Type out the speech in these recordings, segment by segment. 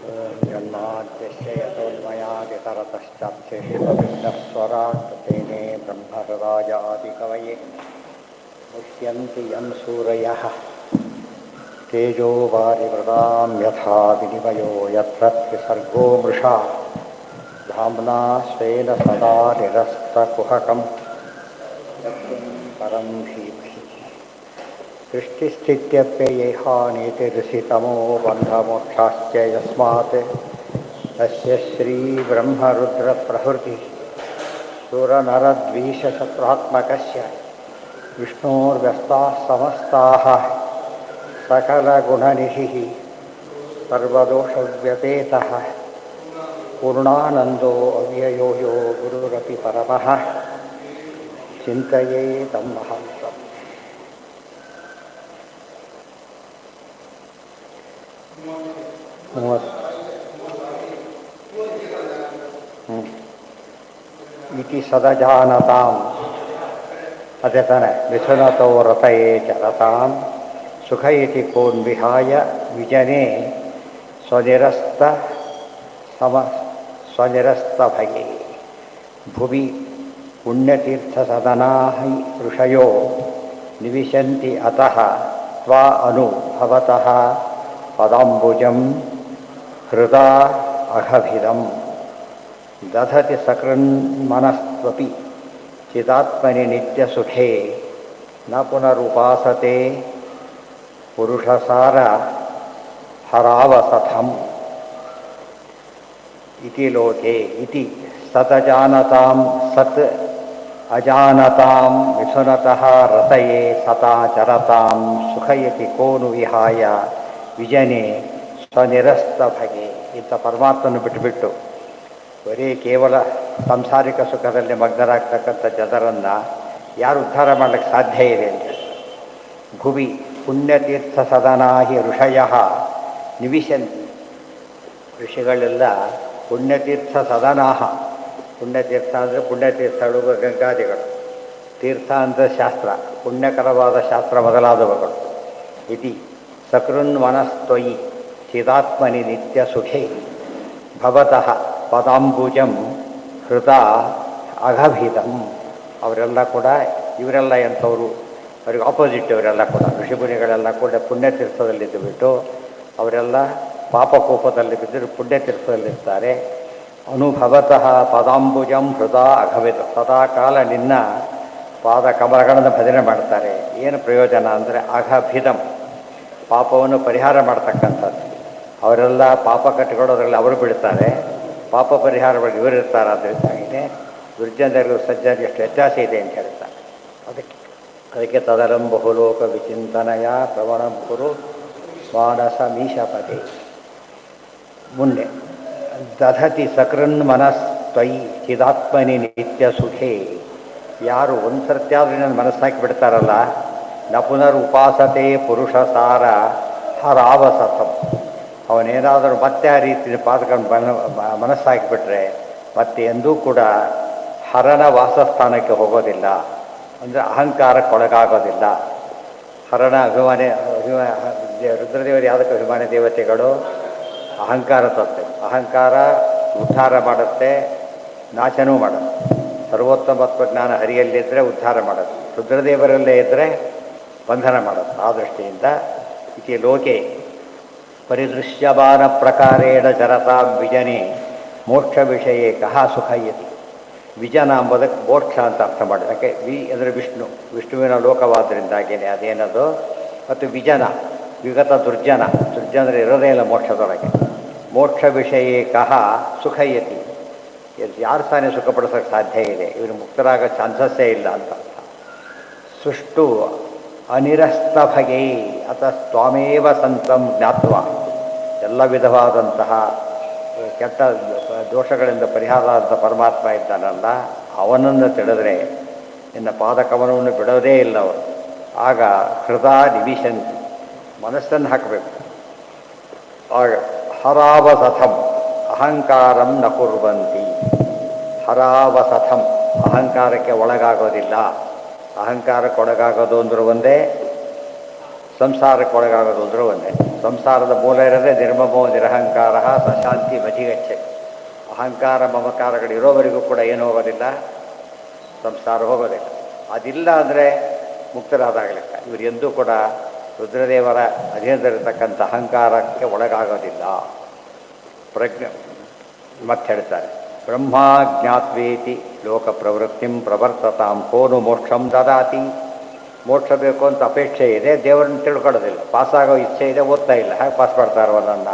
जन्माद्यस्य यतोन्मयादितरतश्चाप्येष्वभिघ्नस्वराट् तेने ब्रह्महृदायादिकवये मुह्यन्ति यं सूरयः तेजो वारिवृदां यथा विनिमयो यत्र त्रिसर्गो मृषा धाम्ना स्वेन सदा निरस्तकुहकं यत्किं परं धीमहि सृष्टिस्थित्यप्ययेहानीतिर्षितमो बन्धमोक्षाश्च यस्मात् तस्य श्रीब्रह्मरुद्रप्रभृतिः सुरनरद्वीषशत्रुत्मकस्य विष्णोर्व्यस्ताः समस्ताः सकलगुणनिधिः सर्वदोषव्यपेतः पूर्णानन्दो अव्ययो यो गुरुरपि परमः चिन्तये तं महान्तम् इति सदजानताम् अद्य ताने मिथुनतो रतये चरतां सुख इति कोन्विहाय विजने स्वनिरस्तभये भुवि पुण्यतीर्थसदनाः ऋषयो निविशन्ति अतः त्वा अनुभवतः पदाम्बुजं हृदा अघभिदं दधति सकृन्मनस्त्वपि चिदात्मनि नित्यसुखे न पुनरुपासते पुरुषसार हरावसथम् इति लोके इति सतजानतां सत् अजानतां मिथुनतः रतये सता चरतां सुखयति कोनु विहाय ವಿಜನೆ ಸ್ವನಿರಸ್ತ ಭಗೆ ಇಂಥ ಪರಮಾತ್ಮನ ಬಿಟ್ಟುಬಿಟ್ಟು ಬರೀ ಕೇವಲ ಸಾಂಸಾರಿಕ ಸುಖದಲ್ಲಿ ಮಗ್ನರಾಗ್ತಕ್ಕಂಥ ಜನರನ್ನು ಯಾರು ಉದ್ಧಾರ ಮಾಡಲಿಕ್ಕೆ ಸಾಧ್ಯ ಇದೆ ಅಂತ ಭುವಿ ಪುಣ್ಯತೀರ್ಥ ಸದನಾಹಿ ಋಷಯ ನಿವಿಶಂತಿ ಋಷಿಗಳೆಲ್ಲ ಪುಣ್ಯತೀರ್ಥ ಸದನಾಹ ಪುಣ್ಯತೀರ್ಥ ಅಂದರೆ ಪುಣ್ಯತೀರ್ಥಗಳು ಗಂಗಾದಿಗಳು ತೀರ್ಥ ಅಂದರೆ ಶಾಸ್ತ್ರ ಪುಣ್ಯಕರವಾದ ಶಾಸ್ತ್ರ ಮೊದಲಾದವುಗಳು ಇತಿ ಸಕೃನ್ಮನಸ್ತೊಯಿ ಚಿದಾತ್ಮನಿ ನಿತ್ಯ ಸುಖೇ ಭವತಃ ಪದಾಂಬುಜಂ ಹೃದ ಅಘಭಿದಂ ಅವರೆಲ್ಲ ಕೂಡ ಇವರೆಲ್ಲ ಎಂಥವರು ಅವ್ರಿಗೆ ಆಪೋಸಿಟ್ ಅವರೆಲ್ಲ ಕೂಡ ಋಷಿಮುನಿಗಳೆಲ್ಲ ಕೂಡ ಪುಣ್ಯತೀರ್ಥದಲ್ಲಿದ್ದು ಬಿಟ್ಟು ಅವರೆಲ್ಲ ಪಾಪಕೋಪದಲ್ಲಿ ಬಿದ್ದರು ಪುಣ್ಯತೀರ್ಥದಲ್ಲಿರ್ತಾರೆ ಅನುಭವತಃ ಪದಾಂಬುಜಂ ಹೃದ ಅಘಭಿದ ಸದಾಕಾಲ ನಿನ್ನ ಪಾದ ಕಮಲಗಳನ್ನು ಭಜನೆ ಮಾಡ್ತಾರೆ ಏನು ಪ್ರಯೋಜನ ಅಂದರೆ ಅಘಭಿದಂ ಪಾಪವನ್ನು ಪರಿಹಾರ ಮಾಡ್ತಕ್ಕಂಥದ್ದು ಅವರೆಲ್ಲ ಪಾಪ ಕಟ್ಟಿಕೊಳ್ಳೋದ್ರಲ್ಲಿ ಅವರು ಬಿಡ್ತಾರೆ ಪಾಪ ಪರಿಹಾರ ಮಾಡಿ ಇವರಿರ್ತಾರೆ ಅದರಿಂದಾಗಿಯೇ ದುರ್ಜನರಿಗೂ ಸಜ್ಜನಿಗೆ ಎಷ್ಟು ವ್ಯತ್ಯಾಸ ಇದೆ ಅಂತ ಹೇಳ್ತಾರೆ ಅದಕ್ಕೆ ತದರಂ ಬಹುಲೋಕ ವಿಚಿಂತನಯ ಪ್ರವಣಂ ಕುರು ಮಾನಸ ಮೀಶಪದೆ ಮುಂದೆ ದಧತಿ ಸಕೃನ್ಮನಸ್ತ್ವಯಿ ಚಿದಾತ್ಮನಿ ನಿತ್ಯ ಸುಖೇ ಯಾರು ಒಂದು ಸರ್ತಿಯಾದರೂ ನನ್ನ ಮನಸ್ಸಾಕಿ ಬಿಡ್ತಾರಲ್ಲ ನ ಪುನರುಪಾಸತೆ ಪುರುಷ ಸಾರ ಹರಾವಸತಂ ಅವನೇನಾದರೂ ಮತ್ತೆ ಆ ರೀತಿ ಪಾದಕೊಂಡು ಮನಸ್ಸಾಕಿಬಿಟ್ರೆ ಮತ್ತೆ ಎಂದೂ ಕೂಡ ಹರನ ವಾಸಸ್ಥಾನಕ್ಕೆ ಹೋಗೋದಿಲ್ಲ ಅಂದರೆ ಅಹಂಕಾರಕ್ಕೊಳಗಾಗೋದಿಲ್ಲ ಹರನ ರುದ್ರದೇವರು ಯಾವುದಕ್ಕೆ ಅಭಿಮಾನಿ ದೇವತೆಗಳು ಅಹಂಕಾರ ತತ್ವ ಅಹಂಕಾರ ಉದ್ಧಾರ ಮಾಡುತ್ತೆ ನಾಶನೂ ಮಾಡುತ್ತೆ ಸರ್ವೋತ್ತಮತ್ವ ಜ್ಞಾನ ಹರಿಯಲ್ಲಿದ್ದರೆ ಉದ್ಧಾರ ಮಾಡುತ್ತೆ ರುದ್ರದೇವರಲ್ಲೇ ಇದ್ದರೆ ಬಂಧನ ಮಾಡುತ್ತೆ ಆ ದೃಷ್ಟಿಯಿಂದ ಇತಿ ಲೋಕೆ ಪರಿದೃಶ್ಯಮಾನ ಪ್ರಕಾರೇಣ ಜರತಾಂ ವಿಜನೆ ಮೋಕ್ಷ ವಿಷಯೇ ಕಹ ಸುಖಯತಿ ವಿಜನ ಎಂಬುದಕ್ಕೆ ಮೋಕ್ಷ ಅಂತ ಅರ್ಥ ಮಾಡಿ ಯಾಕೆ ಅಂದರೆ ವಿಷ್ಣುವಿನ ಲೋಕವಾದ್ದರಿಂದಾಗೇನೆ ಅದೇನದು ಮತ್ತು ವಿಜನ ವಿಗತ ದುರ್ಜನರು ಇರೋದೇ ಇಲ್ಲ ಮೋಕ್ಷದೊಳಗೆ ಮೋಕ್ಷ ವಿಷಯೇ ಕಹ ಸುಖಯತಿ ಯಾರು ತಾನೇ ಸುಖಪಡಿಸೋಕ್ಕೆ ಸಾಧ್ಯ ಇದೆ ಇವರು ಮುಕ್ತರಾಗೋ ಚಾನ್ಸಸ್ಸೇ ಇಲ್ಲ ಅಂತ ಅರ್ಥ ಸುಷ್ಟು ಅನಿರಸ್ತ ಭಗೇ ಅತ ತ್ವಾಮೇವ ಸಂತಂ ಜ್ಞಾತ್ವ ಎಲ್ಲ ವಿಧವಾದಂತಹ ಕೆಟ್ಟ ದೋಷಗಳಿಂದ ಪರಿಹಾರ ಅಂತ ಪರಮಾತ್ಮ ಇದ್ದಾನಲ್ಲ ಅವನನ್ನು ತಿಳಿದ್ರೆ ನಿನ್ನ ಪಾದಕವನವನ್ನು ಬಿಡೋದೇ ಇಲ್ಲ ಅವರು ಆಗ ಹೃದಯ ನಿವಿಶಂತಿ ಮನಸ್ಸನ್ನು ಹಾಕಬೇಕು ಆಗ ಹರಾವಸಥಂ ಅಹಂಕಾರಂ ನ ಕುರ್ವಂತಿ ಹರಾವಸಥಂ ಅಹಂಕಾರಕ್ಕೆ ಒಳಗಾಗೋದಿಲ್ಲ ಅಹಂಕಾರಕ್ಕೆ ಒಳಗಾಗೋದು ಅಂದ್ರೆ ಒಂದೇ ಸಂಸಾರಕ್ಕೆ ಒಳಗಾಗೋದು ಅಂದ್ರೆ ಒಂದೇ. ಸಂಸಾರದ ಮೂಲ ಇರೋದೇ ನಿರ್ಮಮೋ ನಿರಹಂಕಾರ ಸಶಾಂತಿ ಮಧಿಗಚ್ಚೆ. ಅಹಂಕಾರ ಮಮಕಾರಗಳು ಇರೋವರೆಗೂ ಕೂಡ ಏನು ಹೋಗೋದಿಲ್ಲ, ಸಂಸಾರ ಹೋಗೋದಿಲ್ಲ. ಅದಿಲ್ಲ ಅಂದರೆ ಮುಕ್ತರಾದಾಗಲಿಲ್ಲ. ಇವರು ಎಂದೂ ಕೂಡ ರುದ್ರದೇವರ ಅಧೀನದಲ್ಲಿರ್ತಕ್ಕಂಥ ಅಹಂಕಾರಕ್ಕೆ ಒಳಗಾಗೋದಿಲ್ಲ. ಪ್ರಜ್ಞೆ ಮತ್ತೆ ಹೇಳ್ತಾರೆ, ಬ್ರಹ್ಮಾಜ್ಞಾತ್ವೇತಿ ಲೋಕ ಪ್ರವೃತ್ತಿಂ ಪ್ರವರ್ತತಾಂ ಕೋನು ಮೋಕ್ಷಂ ದದಾತಿ. ಮೋಕ್ಷ ಬೇಕು ಅಂತ ಅಪೇಕ್ಷೆ ಇದೆ, ದೇವರನ್ನು ತಿಳ್ಕೊಳ್ಳೋದಿಲ್ಲ. ಪಾಸಾಗೋ ಇಚ್ಛೆ ಇದೆ, ಓದ್ತಾ ಇಲ್ಲ. ಹೇಗೆ ಪಾಸ್ ಮಾಡ್ತಾರೋ ನನ್ನ,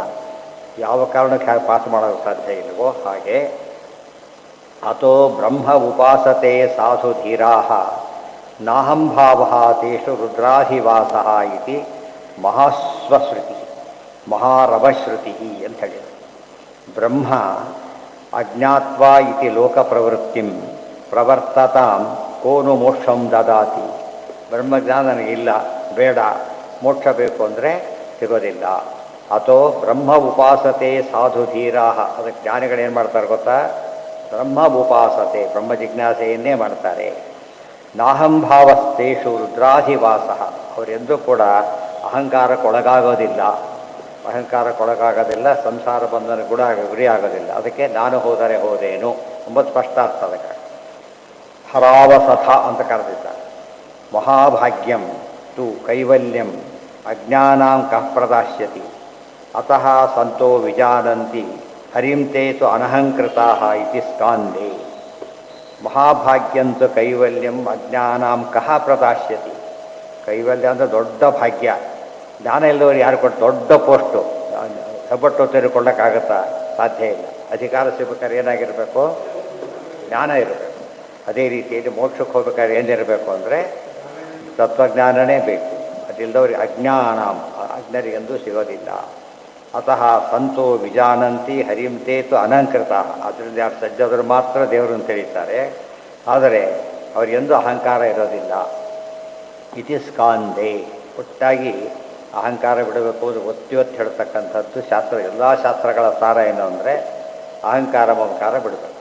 ಯಾವ ಕಾರಣಕ್ಕೆ ಹೇಗೆ ಪಾಸ್ ಮಾಡೋಕ್ಕೆ ಸಾಧ್ಯ ಇಲ್ವೋ ಹಾಗೆ. ಅಥೋ ಬ್ರಹ್ಮ ಉಪಾಸತೆ ಸಾಧು ಧೀರಾ ನಾಹಂಭಾವ ತೇಷು ರುದ್ರಾಧಿವಾಸ ಇತಿ ಮಹಾಸ್ವಶ್ರುತಿ ಮಹಾರವಶ್ರುತಿ ಅಂತ ಹೇಳಿದರು. ಬ್ರಹ್ಮ ಅಜ್ಞಾತ್ವಾ ಇತಿ ಲೋಕ ಪ್ರವೃತ್ತಿಂ ಪ್ರವರ್ತತಾಂ ಕೋನು ಮೋಕ್ಷಂ ದದಾತಿ. ಬ್ರಹ್ಮಜ್ಞಾನ ನನಗಿಲ್ಲ, ಬೇಡ, ಮೋಕ್ಷ ಬೇಕು ಅಂದರೆ ಸಿಗೋದಿಲ್ಲ. ಅಥೋ ಬ್ರಹ್ಮ ಉಪಾಸತೆ ಸಾಧು ಧೀರಾ. ಅದಕ್ಕೆ ಜ್ಞಾನಿಗಳೇನು ಮಾಡ್ತಾರೆ ಗೊತ್ತಾ? ಬ್ರಹ್ಮ ಉಪಾಸತೆ, ಬ್ರಹ್ಮ ಜಿಜ್ಞಾಸೆಯನ್ನೇ ಮಾಡ್ತಾರೆ. ನಾಹಂಭಾವಸ್ತೇಷು ರುದ್ರಾಧಿವಾಸ. ಅವರೆಂದೂ ಕೂಡ ಅಹಂಕಾರಕ್ಕೊಳಗಾಗೋದಿಲ್ಲ. ಅಹಂಕಾರಕ್ಕೊಳಗಾಗೋದಿಲ್ಲ, ಸಂಸಾರ ಬಂಧನ ಗುರಿ ಆಗೋದಿಲ್ಲ. ಅದಕ್ಕೆ ನಾನು ಹೋದರೆ ಹೋದೇನು ಎಂಬುದು ಸ್ಪಷ್ಟ ಅರ್ಥ. ಅದಕ್ಕೆ ಹರಾವಸಥ ಅಂತ ಕರೆದಿದ್ದಾರೆ. ಮಹಾಭಾಗ್ಯಂ ತು ಕೈವಲ್ಯಂ ಅಜ್ಞಾನಾಂ ಕಃ ಪ್ರದಾಶ್ಯತಿ ಅತಃ ಸಂತೋ ವಿಜಾನಂತಿ ಹರಿಂ ತೇ ತು ಅನಹಂಕೃತಾಃ ಇತಿ ಸ್ಕಾಂದೇ. ಮಹಾಭಾಗ್ಯಂತು ಕೈವಲ್ಯಂ ಅಜ್ಞಾನಾಂ ಕಃ ಪ್ರದಾಶ್ಯತಿ. ಕೈವಲ್ಯ ಅಂದರೆ ದೊಡ್ಡ ಭಾಗ್ಯ. ಜ್ಞಾನ ಇಲ್ಲದವರು ಯಾರು ಕೊಟ್ಟು ದೊಡ್ಡ ಪೋಸ್ಟು ಹೆಬ್ಬಟ್ಟು ತೆಗೆದುಕೊಳ್ಳೋಕ್ಕಾಗತ್ತಾ? ಸಾಧ್ಯ ಇಲ್ಲ. ಅಧಿಕಾರ ಸಿಗ್ಬೇಕಾದ್ರೆ ಏನಾಗಿರಬೇಕು? ಜ್ಞಾನ ಇರಬೇಕು. ಅದೇ ರೀತಿಯಲ್ಲಿ ಮೋಕ್ಷಕ್ಕೆ ಹೋಗ್ಬೇಕಾದ್ರೆ ಏನಿರಬೇಕು ಅಂದರೆ ತತ್ವಜ್ಞಾನನೇ ಬೇಕು. ಅದಿಲ್ಲದವ್ರಿಗೆ ಅಜ್ಞಾನ, ಅಜ್ಞರಿಗೆಂದೂ ಸಿಗೋದಿಲ್ಲ. ಅತಃ ಸಂತೋ ವಿಜಾನಂತಿ ಹರಿಂ ತೇತು ಅನಂಕೃತ. ಅದರಿಂದ ಯಾರು ಸಜ್ಜಾದರು ಮಾತ್ರ ದೇವರನ್ನು ತಿಳಿತಾರೆ, ಆದರೆ ಅವರಿಗೆಂದೂ ಅಹಂಕಾರ ಇರೋದಿಲ್ಲ. ಇತಿ ಸ್ಕಾಂದೇ. ಒಟ್ಟಾಗಿ ಅಹಂಕಾರ ಬಿಡಬೇಕು ಅಂದರೆ ಒತ್ತಿ ಹೇಳ್ತಕ್ಕಂಥದ್ದು ಶಾಸ್ತ್ರ. ಎಲ್ಲ ಶಾಸ್ತ್ರಗಳ ಸಾರ ಏನು ಅಂದರೆ ಅಹಂಕಾರ ಮಮಕಾರ ಬಿಡಬೇಕು.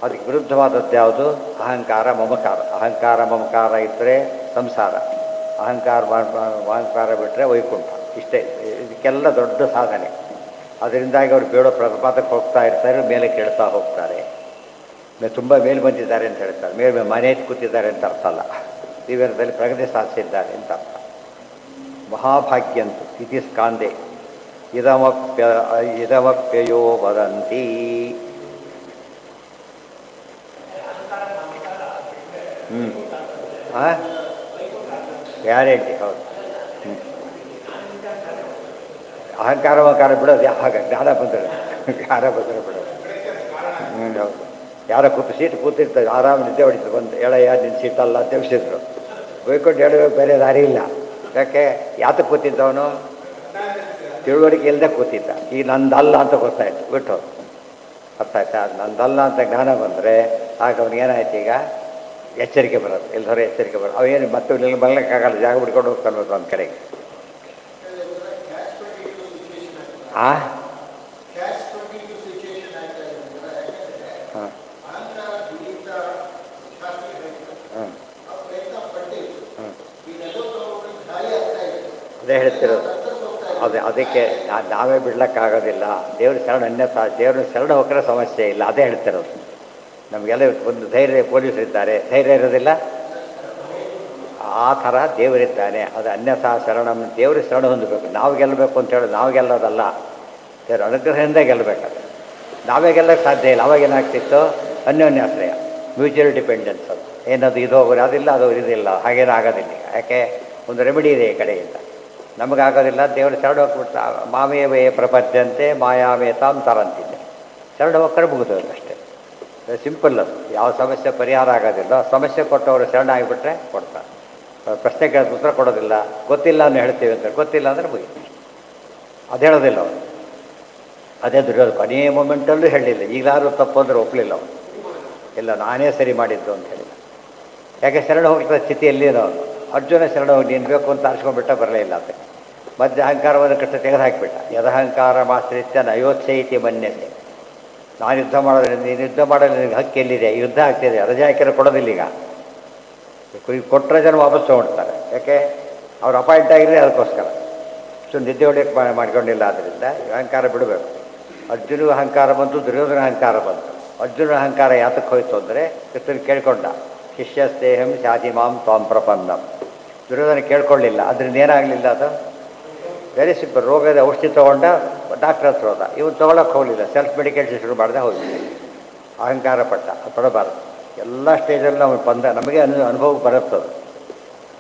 ಅದಕ್ಕೆ ವಿರುದ್ಧವಾದದ್ದು ಯಾವುದು? ಅಹಂಕಾರ ಮಮಕಾರ. ಅಹಂಕಾರ ಮಮಕಾರ ಇದ್ದರೆ ಸಂಸಾರ, ಅಹಂಕಾರ ಬಿಟ್ಟರೆ ವೈಕುಂಠ. ಇಷ್ಟೇ. ಇದಕ್ಕೆಲ್ಲ ದೊಡ್ಡ ಸಾಧನೆ. ಅದರಿಂದಾಗಿ ಅವರು ಬೇಡೋ ಪ್ರಪಾತಕ್ಕೆ ಹೋಗ್ತಾ ಇರ್ತಾರೆ, ಮೇಲೆ ಕೇಳ್ತಾ ಹೋಗ್ತಾರೆ. ತುಂಬ ಮೇಲೆ ಬಂದಿದ್ದಾರೆ ಅಂತ ಹೇಳ್ತಾರೆ. ಮೇಲೆ ಮನೆ ಕೂತಿದ್ದಾರೆ ಅಂತ ಅರ್ಥ ಅಲ್ಲ, ಜೀವನದಲ್ಲಿ ಪ್ರಗತಿ ಸಾಧಿಸಿದ್ದಾರೆ ಅಂತ ಅರ್ಥ. ಮಹಾಭಾಗ್ಯಂತು ಇತಿ ಸ್ಕಾಂದೆ ಇದಮಪ್ಯಯೋ ವದಂತಿ. ಗ್ಯಾರಂಟಿ. ಹೌದು. ಅಹಂಕಾರ ಮಕಾರ ಬಿಡೋದು ಯಾವಾಗ? ಜ್ಞಾನ ಬಂದರೆ ಬಿಡೋದು. ಹೌದು. ಯಾರೋ ಸೀಟ್ ಕೂತಿರ್ತಾರೆ, ಆರಾಮ ನಿದ್ದೆ ಹೊಡಿತು, ಬಂದು ಎಳೆಯ ನಿನ್ನ ಸೀಟಲ್ಲ ಅಂತ ತಿಳಿಸಿದ್ರು. ಬೈಕೊಂಡು ಹೇಳಬೇಕು, ಬೇರೆ ದಾರಿ ಇಲ್ಲ. ಯಾಕೆ? ಯಾತಕ್ಕೆ ಕೂತಿದ್ದವನು? ತಿಳುವಳಿಕೆ ಇಲ್ಲದೆ ಕೂತಿದ್ದ. ಈಗ ನಂದಲ್ಲ ಅಂತ ಗೊತ್ತಾಯ್ತು, ಬಿಟ್ಟು ಅರ್ಥ ಆಯ್ತಾ? ಅದು ನಂದಲ್ಲ ಅಂತ ಜ್ಞಾನ ಬಂದರೆ ಆಗ ಅವ್ನಿಗೇನಾಯ್ತು? ಈಗ ಎಚ್ಚರಿಕೆ ಬರೋದು. ಎಲ್ಲರೂ ಎಚ್ಚರಿಕೆ ಬರೋದು. ಅವೇನು ಮತ್ತೆ ಇಲ್ಲಿ ಬರಲಿಕ್ಕಾಗಲ್ಲ, ಜಾಗ ಬಿಡ್ಕೊಂಡು ಹೋಗ್ತಾನೆ ಒಂದು ಕಡೆಗೆ. ಹಾಂ ಅದೇ ಹೇಳ್ತಿರೋದು. ಅದಕ್ಕೆ ನಾವೇ ಬಿಡ್ಲಿಕ್ಕಾಗೋದಿಲ್ಲ. ದೇವ್ರ ಶರಣ ಅನ್ಯತಾ, ದೇವ್ರ ಶರಣ ಹೋಗ್ರೆ ಸಮಸ್ಯೆ ಇಲ್ಲ. ಅದೇ ಹೇಳ್ತಿರೋದು. ನಮಗೆಲ್ಲ ಒಂದು ಧೈರ್ಯ, ಪೊಲೀಸರಿದ್ದಾರೆ, ಧೈರ್ಯ ಇರೋದಿಲ್ಲ. ಆ ಥರ ದೇವರಿದ್ದಾನೆ. ಅದು ಅನ್ಯಥಾ ಶರಣಂ. ದೇವ್ರ ಶರಣ ಹೊಂದಬೇಕು. ನಾವು ಗೆಲ್ಲಬೇಕು ಅಂತ ಹೇಳೋದು ನಾವು ಗೆಲ್ಲೋದಲ್ಲ, ದೇವ್ರ ಅನುಗ್ರಹದಿಂದ ಗೆಲ್ಲಬೇಕಾದ್ರೆ. ನಾವೇ ಗೆಲ್ಲಕ್ಕೆ ಸಾಧ್ಯ ಇಲ್ಲ. ಅವಾಗ ಏನಾಗ್ತಿತ್ತು? ಅನ್ಯೋನ್ಯಾಶ್ರಯ, ಮ್ಯೂಚುವಲ್ ಡಿಪೆಂಡೆನ್ಸ್. ಅದು ಏನದು, ಇದು ಹೋಗೋರು ಅದಿಲ್ಲ, ಅದು ಇದಿಲ್ಲ, ಹಾಗೇನೂ ಆಗೋದಿಲ್ಲ. ಯಾಕೆ? ಒಂದು ರೆಮಿಡಿ ಇದೆ ಈ ಕಡೆಯಿಂದ. ನಮಗಾಗೋದಿಲ್ಲ, ದೇವರು ಶರಣ ಹೋಗ್ಬಿಡ್ತಾ ಮಾಮೇವೇ ಪ್ರಪಂಚಂತೆ ಮಾಯಾಮೇತಾಂ ತರಂತಿದ್ದೆ. ಶರಣ ಹೋಗ್ತಾರೆ, ಮುಗಿದೋದು ಅಷ್ಟೇ. ಸಿಂಪಲ್. ಅದು ಯಾವ ಸಮಸ್ಯೆ ಪರಿಹಾರ ಆಗೋದಿಲ್ಲ. ಸಮಸ್ಯೆ ಕೊಟ್ಟವರು ಶರಣ ಆಗಿಬಿಟ್ರೆ ಕೊಡ್ತಾರೆ. ಪ್ರಶ್ನೆ ಕೇಳಿದ ಉತ್ತರ ಕೊಡೋದಿಲ್ಲ. ಗೊತ್ತಿಲ್ಲ ಅನ್ನೋ ಹೇಳ್ತೀವಿ ಅಂತ, ಗೊತ್ತಿಲ್ಲ ಅಂದರೆ ಮುಗಿತು. ಅದು ಹೇಳೋದಿಲ್ಲ ಅವರು. ಅದೇ ದುರ್ಯೋಧನ ಕೊನೆಯ ಮೂಮೆಂಟಲ್ಲೂ ಹೇಳಿಲ್ಲ. ಈಗಲಾದ್ರೂ ತಪ್ಪು ಅಂದರೆ ಒಪ್ಪಲಿಲ್ಲ ಅವರು. ಇಲ್ಲ, ನಾನೇ ಸರಿ ಮಾಡಿದ್ದು ಅಂತ ಹೇಳಿಲ್ಲ. ಯಾಕೆ? ಶರಣ ಹೋಗ್ತಾ ಸ್ಥಿತಿಯಲ್ಲಿರೋ ಅವನು. ಅರ್ಜುನ ಶರಣ ಹೋಗಿ ನೀನು ಬೇಕು ಅಂತ ಅರ್ಸ್ಕೊಂಡ್ಬಿಟ್ಟ, ಬರಲೇ ಇಲ್ಲ ಅದಕ್ಕೆ. ಮಧ್ಯೆ ಅಹಂಕಾರವಾದ ಕಷ್ಟ ತೆಗೆದು ಹಾಕಿಬಿಟ್ಟ. ಯದಹಂಕಾರ ಮಾಶ್ರಿತ್ಯ ನಯೋತ್ಸೈತಿ ಮನ್ಯತೆ. ನಾನು ಯುದ್ಧ ಮಾಡೋದ್ರಿಂದ ನೀನು ಯುದ್ಧ ಮಾಡೋದು ನಿನಗೆ ಹಕ್ಕು ಎಲ್ಲಿದೆ? ಯುದ್ಧ ಆಗ್ತಿದೆ, ರಜೆ ಹಾಕಿರೋ ಕೊಡೋದಿಲ್ಲ. ಈಗ ಕೊಟ್ಟರೆ ಜನ ವಾಪಸ್ ತೊಗೊಳ್ತಾರೆ. ಯಾಕೆ? ಅವ್ರು ಅಪಾಯಿಂಟ್ ಆಗಿರಲಿ ಅದಕ್ಕೋಸ್ಕರ. ಸೊ ನಿದ್ದೆ ಹೊಡೆಯಕ್ಕೆ ಮಾಡ್ಕೊಂಡಿಲ್ಲ. ಆದ್ದರಿಂದ ಅಹಂಕಾರ ಬಿಡಬೇಕು. ಅರ್ಜುನಿಗೆ ಅಹಂಕಾರ ಬಂತು, ದುರ್ಯೋಧನ ಅಹಂಕಾರ ಬಂತು. ಅರ್ಜುನ ಅಹಂಕಾರ ಯಾತಕ್ಕೆ ಹೋಯ್ತು ಅಂದರೆ ಕೃಷ್ಣನ್ ಕೇಳ್ಕೊಂಡ, ಶಿಷ್ಯಸ್ತೇಹಂ ಶಾತಿ ಮಾಂ ತ್ವಾಂ ಪ್ರಪನ್ನಂ. ದುರ್ಯೋಧನ ಕೇಳ್ಕೊಳ್ಳಿಲ್ಲ, ಅದರಿಂದ ಏನಾಗಲಿಲ್ಲ. ಅದು ವೆರಿ ಸಿಂಪಲ್. ರೋಗದ ಔಷಧಿ ತೊಗೊಂಡ, ಡಾಕ್ಟರ್ ಹತ್ರ ಹೋದ, ಇವನು ತೊಗೊಳಕ್ಕೆ ಹೋಗಲಿಲ್ಲ, ಸೆಲ್ಫ್ ಮೆಡಿಕೇಷನ್ ಶುರು ಮಾಡಿದೆ ಹೋಗಿಲ್ಲ. ಅಹಂಕಾರ ಪಟ್ಟ, ಅದು ಪಡಬಾರ್ದು. ಎಲ್ಲ ಸ್ಟೇಜಲ್ಲಿ ನಾವು ನಮಗೆ ಅನುಭವಕ್ಕೆ ಬರುತ್ತದು.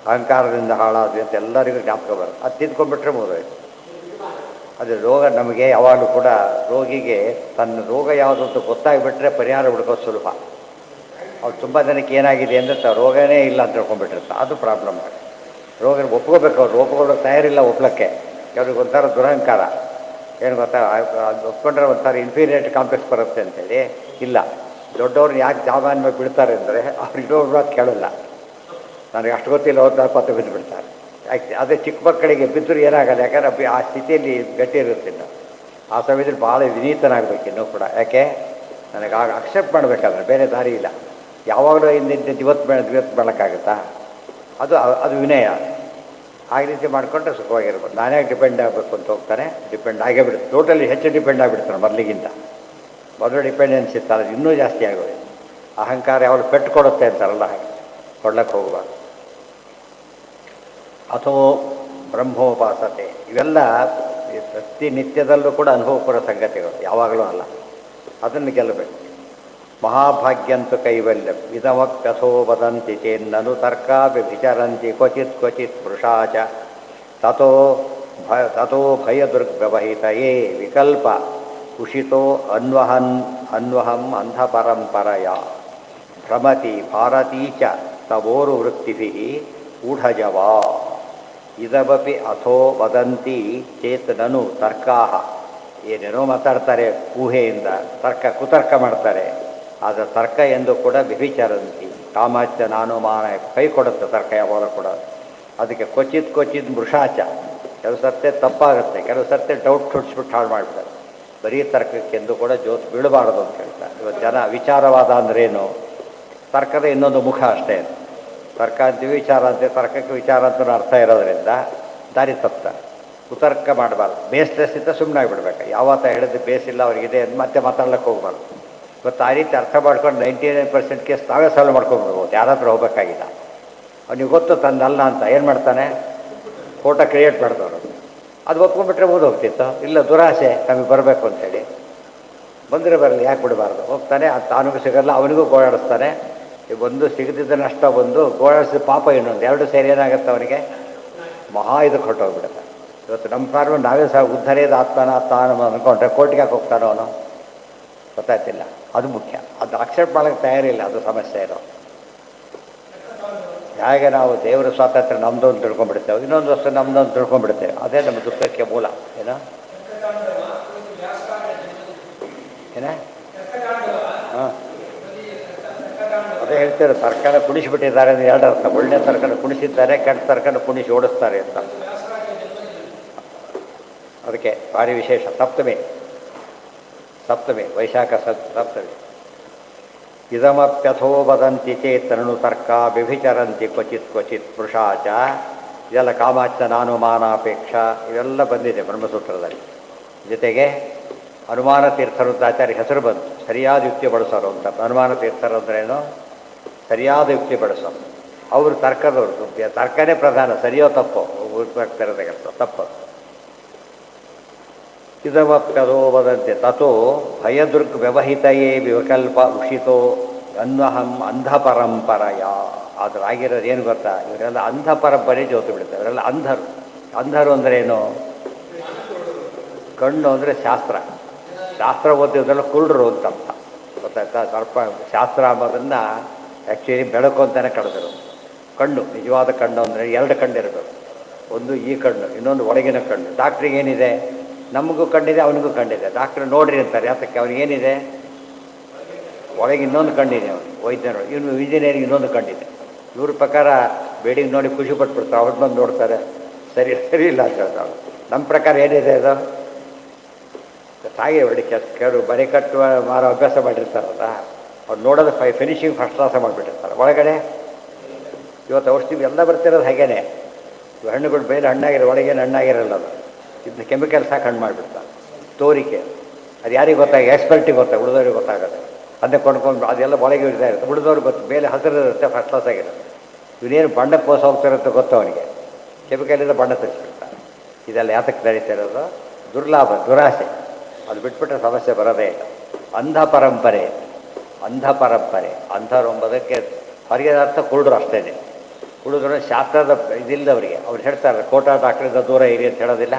ಅಹಂಕಾರದಿಂದ ಹಾಳಾದ್ವಿ ಅಂತ ಎಲ್ಲರಿಗೂ ಜ್ಞಾಪಕ ಬರುತ್ತೆ. ಅದು ತಿದ್ಕೊಂಡ್ಬಿಟ್ರೆ ಮುಗಿದೋಯ್ತು. ಅದು ರೋಗ ನಮಗೆ ಯಾವಾಗಲೂ ಕೂಡ ರೋಗಿಗೆ ತನ್ನ ರೋಗ ಯಾವುದು ಅಂತ ಗೊತ್ತಾಗಿಬಿಟ್ರೆ ಪರಿಹಾರ ಹುಡ್ಕೋದು ಸುಲಭ. ಅವ್ರು ತುಂಬ ಜನಕ್ಕೆ ಏನಾಗಿದೆ ಅಂದರೆ ರೋಗನೇ ಇಲ್ಲ ಅಂತ ತಿಳ್ಕೊಂಡ್ಬಿಟ್ಟಿರ್ತಾರೆ, ಅದು ಪ್ರಾಬ್ಲಮ್ ಆಗುತ್ತೆ. ರೋಗ ಒಪ್ಕೋಬೇಕು, ಅವ್ರು ಒಪ್ಕೊಳ್ಳೋಕೆ ತಯಾರಿಲ್ಲ ಒಪ್ಲಕ್ಕೆ. ಅವ್ರಿಗೆ ಒಂಥರ ದುರಹಂಕಾರ. ಏನು ಗೊತ್ತಾ, ಅದು ಒಪ್ಕೊಂಡ್ರೆ ಒಂಥರ ಇನ್ಫೀರಿಯರಿಟಿ ಕಾಂಪ್ಲೆಕ್ಸ್ ಬರುತ್ತೆ ಅಂತೇಳಿ. ಇಲ್ಲ, ದೊಡ್ಡವ್ರನ್ನ ಯಾಕೆ ಸಾಮಾನ್ಯವಾಗಿ ಬಿಡ್ತಾರೆ ಅಂದರೆ ಅವ್ರು ಇನ್ನೊಬ್ರು ಕೇಳಲ್ಲ. ನನಗೆ ಅಷ್ಟು ಗೊತ್ತಿಲ್ಲ, ಹೋದ ಪತ್ತು ಬಿದ್ದು ಬಿಡ್ತಾರೆ. ಯಾಕೆ ಅದೇ ಚಿಕ್ಕ ಮಕ್ಕಳಿಗೆ ಬಿದ್ದರೂ ಏನಾಗಲ್ಲ, ಯಾಕಂದರೆ ಆ ಸ್ಥಿತಿಯಲ್ಲಿ ಗಟ್ಟಿ ಇರುತ್ತೆ. ಆ ಸಮಯದಲ್ಲಿ ಭಾಳ ವಿನೀತನಾಗಬೇಕು ಇನ್ನೂ ಕೂಡ. ಯಾಕೆ ನನಗೆ ಆಗ ಅಕ್ಸೆಪ್ಟ್ ಮಾಡಬೇಕಾದ್ರೆ ಬೇರೆ ದಾರಿ ಇಲ್ಲ. ಯಾವಾಗಲೂ ಇವತ್ತು ಬೆಳಕಾಗುತ್ತಾ, ಅದು ಅದು ವಿನಯ. ಆ ರೀತಿ ಮಾಡಿಕೊಂಡ್ರೆ ಸುಖವಾಗಿರ್ಬೋದು. ನಾನೇ ಡಿಪೆಂಡ್ ಆಗಬೇಕು ಅಂತ ಹೋಗ್ತಾನೆ, ಡಿಪೆಂಡ್ ಆಗೇ ಬಿಡುತ್ತೆ. ಟೋಟಲಿ ಹೆಚ್ಚು ಡಿಪೆಂಡ್ ಆಗಿಬಿಡ್ತಾನೆ ಮೊದಲಿಗಿಂತ. ಮೊದಲು ಡಿಪೆಂಡೆನ್ಸ್ ಇರ್ತಾರೆ, ಅದು ಇನ್ನೂ ಜಾಸ್ತಿ ಆಗೋದು. ಅಹಂಕಾರ ಯಾವಾಗ ಪೆಟ್ಟು ಕೊಡುತ್ತೆ ಅಂತಾರಲ್ಲ, ಹಾಗೆ ಕೊಡ್ಲಕ್ಕೆ ಹೋಗಬಾರ್ದು. ಅಥವಾ ಬ್ರಹ್ಮೋಪಾಸತೆ, ಇವೆಲ್ಲ ಪ್ರತಿನಿತ್ಯದಲ್ಲೂ ಕೂಡ ಅನುಭವಪೂರ್ವ ಸಂಗತಿಗಳು, ಯಾವಾಗಲೂ ಅಲ್ಲ. ಅದನ್ನು ಗೆಲ್ಲಬೇಕು. ಮಹಾಭಾಗ್ಯಂತು ಕೈವಲ್ಯಂ ಇದಮಪ್ಯಥೋ ವದಂತಿ ಚೇನ್ನನು ತರ್ಕಾಪಿ ವಿಚರಂತಿ ಕ್ವಚಿತ್ ಕ್ವಚಿತ್ ಪುರುಷಾಚ ತಥೋ ಭಯದುರ್ವ್ಯವಹಿತಯೇ ವಿಕಲ್ಪ ಉಷಿತೋ ಅನ್ವಹಂ ಅಂಧಪರಂಪರಯ ಭ್ರಮತಿ ಭಾರತೀ ಚ ತವೋರು ವೃತ್ತಿಭಿಃ ಊಢಜವಾ ಇದಮಪಿ ಅಥೋ ವದಂತಿ ಚೇತ್ ನನು ತರ್ಕಾಹ, ಏನೇನೋ ಮಾತಾಡ್ತಾರೆ ಊಹೆಯಿಂದ, ಕುತರ್ಕ ಮಾಡ್ತಾರೆ. ಆದರೆ ತರ್ಕ ಎಂದು ಕೂಡ ವ್ಯಭಿಚಾರಂತಿ ಕಾಮಾಚ್ಯ ನಾನುಮಾನ ಕೈ ಕೊಡುತ್ತೆ ತರ್ಕ ಯಾವಾಗ ಕೂಡ. ಅದಕ್ಕೆ ಕ್ವಚಿತ್ ಮೃಷಾಚ, ಕೆಲವು ಸರ್ತೆ ತಪ್ಪಾಗುತ್ತೆ, ಕೆಲವು ಸರ್ತೆ ಡೌಟ್ ಹುಡ್ಸ್ಬಿಟ್ಟು ಹಾಳು ಮಾಡ್ತಾರೆ. ಬರೀ ತರ್ಕಕ್ಕೆಂದು ಕೂಡ ಜೋತು ಬೀಳಬಾರದು ಅಂತ ಹೇಳ್ತಾರೆ. ಇವತ್ತು ಜನ ವಿಚಾರವಾದ ಅಂದ್ರೇನು, ತರ್ಕದ ಇನ್ನೊಂದು ಮುಖ ಅಷ್ಟೇ. ತರ್ಕ ಅಂತೀವಿ, ವಿಚಾರ ಅಂತೀವಿ. ತರ್ಕಕ್ಕೆ ವಿಚಾರ ಅಂತ ಅರ್ಥ ಇರೋದ್ರಿಂದ ದಾರಿ ತಪ್ತಾರೆ. ಕುತರ್ಕ ಮಾಡಬಾರ್ದು. ಬೇಸ್ಲೆಸ್ ಇದ್ದ ಸುಮ್ಮನೆ ಆಗಿಬಿಡ್ಬೇಕು. ಯಾವತ್ತ ಹೇಳಿದ್ದು ಬೇಸಿಲ್ಲ ಅವ್ರಿಗಿದೆ ಅಂತ ಮತ್ತೆ ಮಾತಾಡ್ಲಿಕ್ಕೆ ಹೋಗ್ಬಾರ್ದು. ಇವತ್ತು ಆ ರೀತಿ ಅರ್ಥ ಮಾಡ್ಕೊಂಡು 99% ಕೇಸ್ ತಾವೇ ಸಾಲ್ವ್ ಮಾಡ್ಕೊಂಡ್ಬಿಡ್ಬೋದು. ಯಾರ ಹತ್ರ ಹೋಗ್ಬೇಕಾಗಿಲ್ಲ. ಅವ್ನಿಗೆ ಗೊತ್ತು ತಂದಲ್ಲ ಅಂತ ಏನು ಮಾಡ್ತಾನೆ, ಫೋಟೋ ಕ್ರಿಯೇಟ್ ಮಾಡ್ದವರು. ಅದು ಒಪ್ಕೊಂಡ್ಬಿಟ್ರೆ ಹೋಗ್ತಿತ್ತು. ಇಲ್ಲ, ದುರಾಸೆ ನಮಗೆ ಬರಬೇಕು ಅಂತೇಳಿ. ಬಂದರೆ ಬರಲಿ, ಯಾಕೆ ಬಿಡಬಾರ್ದು. ಹೋಗ್ತಾನೆ, ಅದು ತಾನಿಗೂ ಸಿಗಲ್ಲ, ಅವನಿಗೂ ಗೋಳಾಡಿಸ್ತಾನೆ. ಒಂದು ಸಿಗದಿದ್ದ ನಷ್ಟ, ಒಂದು ಗೋಳಾಡಿಸಿದ ಪಾಪ ಇನ್ನೊಂದು, ಎರಡು ಸೇರಿ ಏನಾಗುತ್ತೆ ಅವನಿಗೆ ಮಹಾ ಇದಕ್ಕೆ ಹೊರಟೋಗ್ಬಿಡುತ್ತೆ. ಇವತ್ತು ನಮ್ಮ ಕಾರಣ ನಾವೇ ಸಹ ಉದ್ಧಾರೇದ ಆತ್ಮನ ಅಂದ್ಕೊಂಡ್ರೆ ಕೋರ್ಟಿಗೆ ಯಾಕೆ ಹೋಗ್ತಾನೋ ಅವನು, ಗೊತ್ತಾಯ್ತಿಲ್ಲ. ಅದು ಮುಖ್ಯ. ಅದು ಅಕ್ಸೆಪ್ಟ್ ಮಾಡೋಕ್ಕೆ ತಯಾರಿಲ್ಲ, ಅದು ಸಮಸ್ಯೆ ಇರೋ. ಹೇಗೆ ನಾವು ದೇವರ ಸ್ವಾತಂತ್ರ್ಯ ನಮ್ಮದು ಅಂತ ತಿಳ್ಕೊಂಡ್ಬಿಡ್ತೇವೆ, ಇನ್ನೊಂದು ವಸ್ತು ನಮ್ಮದು ಅಂತ ತಿಳ್ಕೊಂಡ್ಬಿಡ್ತೇವೆ. ಅದೇ ನಮ್ಮ ದುಃಖಕ್ಕೆ ಮೂಲ. ಏನ ಹಾಂ, ಅದೇ ಹೇಳ್ತಾರೆ, ತರ್ಕನ ಕುಣಿಸಿಬಿಟ್ಟಿದ್ದಾರೆ ಅಂದರೆ ಎರಡು ಅರ್ಥ. ಒಳ್ಳೆ ತರ್ಕನ ಕುಣಿಸಿದ್ದಾರೆ, ಕೆಟ್ಟ ತರ್ಕನ ಕುಣಿಸಿ ಓಡಿಸ್ತಾರೆ ಅಂತ. ಅದಕ್ಕೆ ಭಾರಿ ವಿಶೇಷ. ಸಪ್ತಮಿ ವೈಶಾಖ ಸಪ್ತಮಿ. ಇದಮಪ್ಯಥೋ ವದಂತಿ ಚೇತನನು ತರ್ಕ ವ್ಯಭಿಚರಂತಿ ಕ್ವಚಿತ್ ಪುರುಷಾಚ. ಇದೆಲ್ಲ ಕಾಮಾಚ ನಾನು ಮಾನಾಪೇಕ್ಷ ಇವೆಲ್ಲ ಬಂದಿದೆ ಬ್ರಹ್ಮಸೂತ್ರದಲ್ಲಿ. ಜೊತೆಗೆ ಹನುಮಾನ ತೀರ್ಥರು ಆಚಾರ್ಯ ಹೆಸರು ಬಂತು, ಸರಿಯಾದ ಯುಕ್ತಿ ಬಳಸೋರು ಅಂತ. ಹನುಮಾನ ತೀರ್ಥರು ಅಂದ್ರೇನು, ಸರಿಯಾದ ಯುಕ್ತಿ ಬಳಸೋರು. ಅವರು ತರ್ಕದವರು. ತರ್ಕನೇ ಪ್ರಧಾನ, ಸರಿಯೋ ತಪ್ಪೋ ತಪ್ಪು. ಇದಮಪ್ಯಥೋ ವದಂತೆ ತಥೋ ಭಯದುರ್ಗ್ ವ್ಯವಹಿತಯೇ ವಿಕಲ್ಪ ಉಷಿತೋ ಅನ್ವಹಂ ಅಂಧಪರಂಪರೆಯ. ಆದ್ರೆ ಆಗಿರೋದು ಏನು ಗೊತ್ತಾ, ಇವರೆಲ್ಲ ಅಂಧ ಪರಂಪರೆ ಜೋತು ಬಿಡುತ್ತೆ. ಇವರೆಲ್ಲ ಅಂಧರು ಅಂದ್ರೇನು, ಕಣ್ಣು ಅಂದರೆ ಶಾಸ್ತ್ರ ಓದಿದ್ರೆಲ್ಲ ಕುರುಡರು ಅಂತ ಅರ್ಥ, ಗೊತ್ತಾಯ್ತಾ. ಸ್ವಲ್ಪ ಶಾಸ್ತ್ರ ಅಂಬೋದನ್ನು ಆ್ಯಕ್ಚುಲಿ ಬೆಳಕು ಅಂತಲೇ ಕಳೆದರು. ಕಣ್ಣು, ನಿಜವಾದ ಕಣ್ಣು ಅಂದರೆ ಎರಡು ಕಣ್ಣು ಇರಬೇಕು. ಒಂದು ಈ ಕಣ್ಣು, ಇನ್ನೊಂದು ಒಳಗಿನ ಕಣ್ಣು. ಡಾಕ್ಟ್ರಿಗೆ ಏನಿದೆ, ನಮಗೂ ಕಣ್ಣಿದೆ, ಅವನಿಗೂ ಕಣ್ಣಿದೆ. ಡಾಕ್ಟ್ರ್ ನೋಡ್ರಿ ಅಂತಾರೆ, ಯಾತಕ್ಕೆ, ಅವನಿಗೇನಿದೆ, ಒಳಗೆ ಇನ್ನೊಂದು ಕಣ್ಣಿದೆ. ಅವನು ವೈದ್ಯರು, ಇವನು ಇಂಜಿನಿಯರಿಂಗ್ ಇನ್ನೊಂದು ಕಣ್ಣಿದೆ. ಇವ್ರ ಪ್ರಕಾರ ಬೇಡಿಗೆ ನೋಡಿ ಖುಷಿ ಪಟ್ಬಿಡ್ತಾರೆ. ಅವ್ರು ಬಂದು ನೋಡ್ತಾರೆ, ಸರಿ ಇಲ್ಲ ಅಂತ ಹೇಳ್ತಾರೆ. ನಮ್ಮ ಪ್ರಕಾರ ಏನಿದೆ ಅದು ಹಾಗೆ ಹೊಡಿ ಕೆಲವರು ಬರೀ ಕಟ್ಟುವ ಮಾರೋ ಅಭ್ಯಾಸ ಮಾಡಿರ್ತಾರಲ್ಲ, ಅವ್ರು ನೋಡೋದು ಫಿನಿಶಿಂಗ್ ಫಸ್ಟ್ ಕ್ಲಾಸ ಮಾಡಿಬಿಟ್ಟಿರ್ತಾರೆ. ಒಳಗಡೆ ಇವತ್ತು ಔಷಧಿ ಎಲ್ಲ ಬರ್ತಿರೋದು ಹಾಗೇನೆ. ಇವು ಹಣ್ಣುಗಳು ಬೇರೆ ಹಣ್ಣಾಗಿರೋ ಒಳಗೇನು ಹಣ್ಣಾಗಿರಲ್ಲ ಅದು. ಇದನ್ನ ಕೆಮಿಕಲ್ಸ್ ಹಾಕಿ ಹಣ್ಣು ಮಾಡಿಬಿಡ್ತಾರೆ. ತೋರಿಕೆ ಅದು ಯಾರಿಗೆ ಗೊತ್ತಾಗ ಎಕ್ಸ್ಪರ್ಟಿಗೆ ಗೊತ್ತಾಗ, ಉಳಿದವ್ರಿಗೆ ಗೊತ್ತಾಗುತ್ತೆ. ಅದನ್ನೇ ಕೊಂಡ್ಕೊಂಡು ಅದೆಲ್ಲ ಒಳಗೆ ಇಡ್ತಾ ಇರುತ್ತೆ, ಉಳಿದವ್ರಿಗೆ ಗೊತ್ತು. ಮೇಲೆ ಹಸಿರು ಇರುತ್ತೆ, ಫಸ್ಟ್ ಕ್ಲಾಸ್ ಆಗಿರುತ್ತೆ. ಇವನೇನು ಬಣ್ಣಕ್ಕೆ ಮೋಸ ಹೋಗ್ತಿರುತ್ತೆ ಗೊತ್ತು ಅವನಿಗೆ. ಕೆಮಿಕಲಿಂದ ಬಣ್ಣ ತರಿಸ್ಬಿಡ್ತಾನೆ. ಇದೆಲ್ಲ ಯಾತಕ್ಕೆ ನಡೀತಾ ಇರೋದು? ದುರ್ಲಾಭ, ದುರಾಸೆ. ಅದು ಬಿಟ್ಬಿಟ್ರೆ ಸಮಸ್ಯೆ ಬರೋದೇ ಇಲ್ಲ. ಅಂಧ ಪರಂಪರೆ, ಅಂಧ ಪರಂಪರೆ. ಅಂಧರು ಎಂಬುದಕ್ಕೆ ಹೊರಗೆ ಅರ್ಥ ಕುರುಡರು ಅಷ್ಟೇ. ಕುರುಡರು ಶಾಸ್ತ್ರದ ಇದಿಲ್ಲ ಅವರಿಗೆ. ಅವ್ರು ಹೇಳ್ತಾರೆ ಕೋಟಾ ಡಾಕ್ಟ್ರಿಂದ ದೂರ ಇರಿ ಅಂತ ಹೇಳೋದಿಲ್ಲ.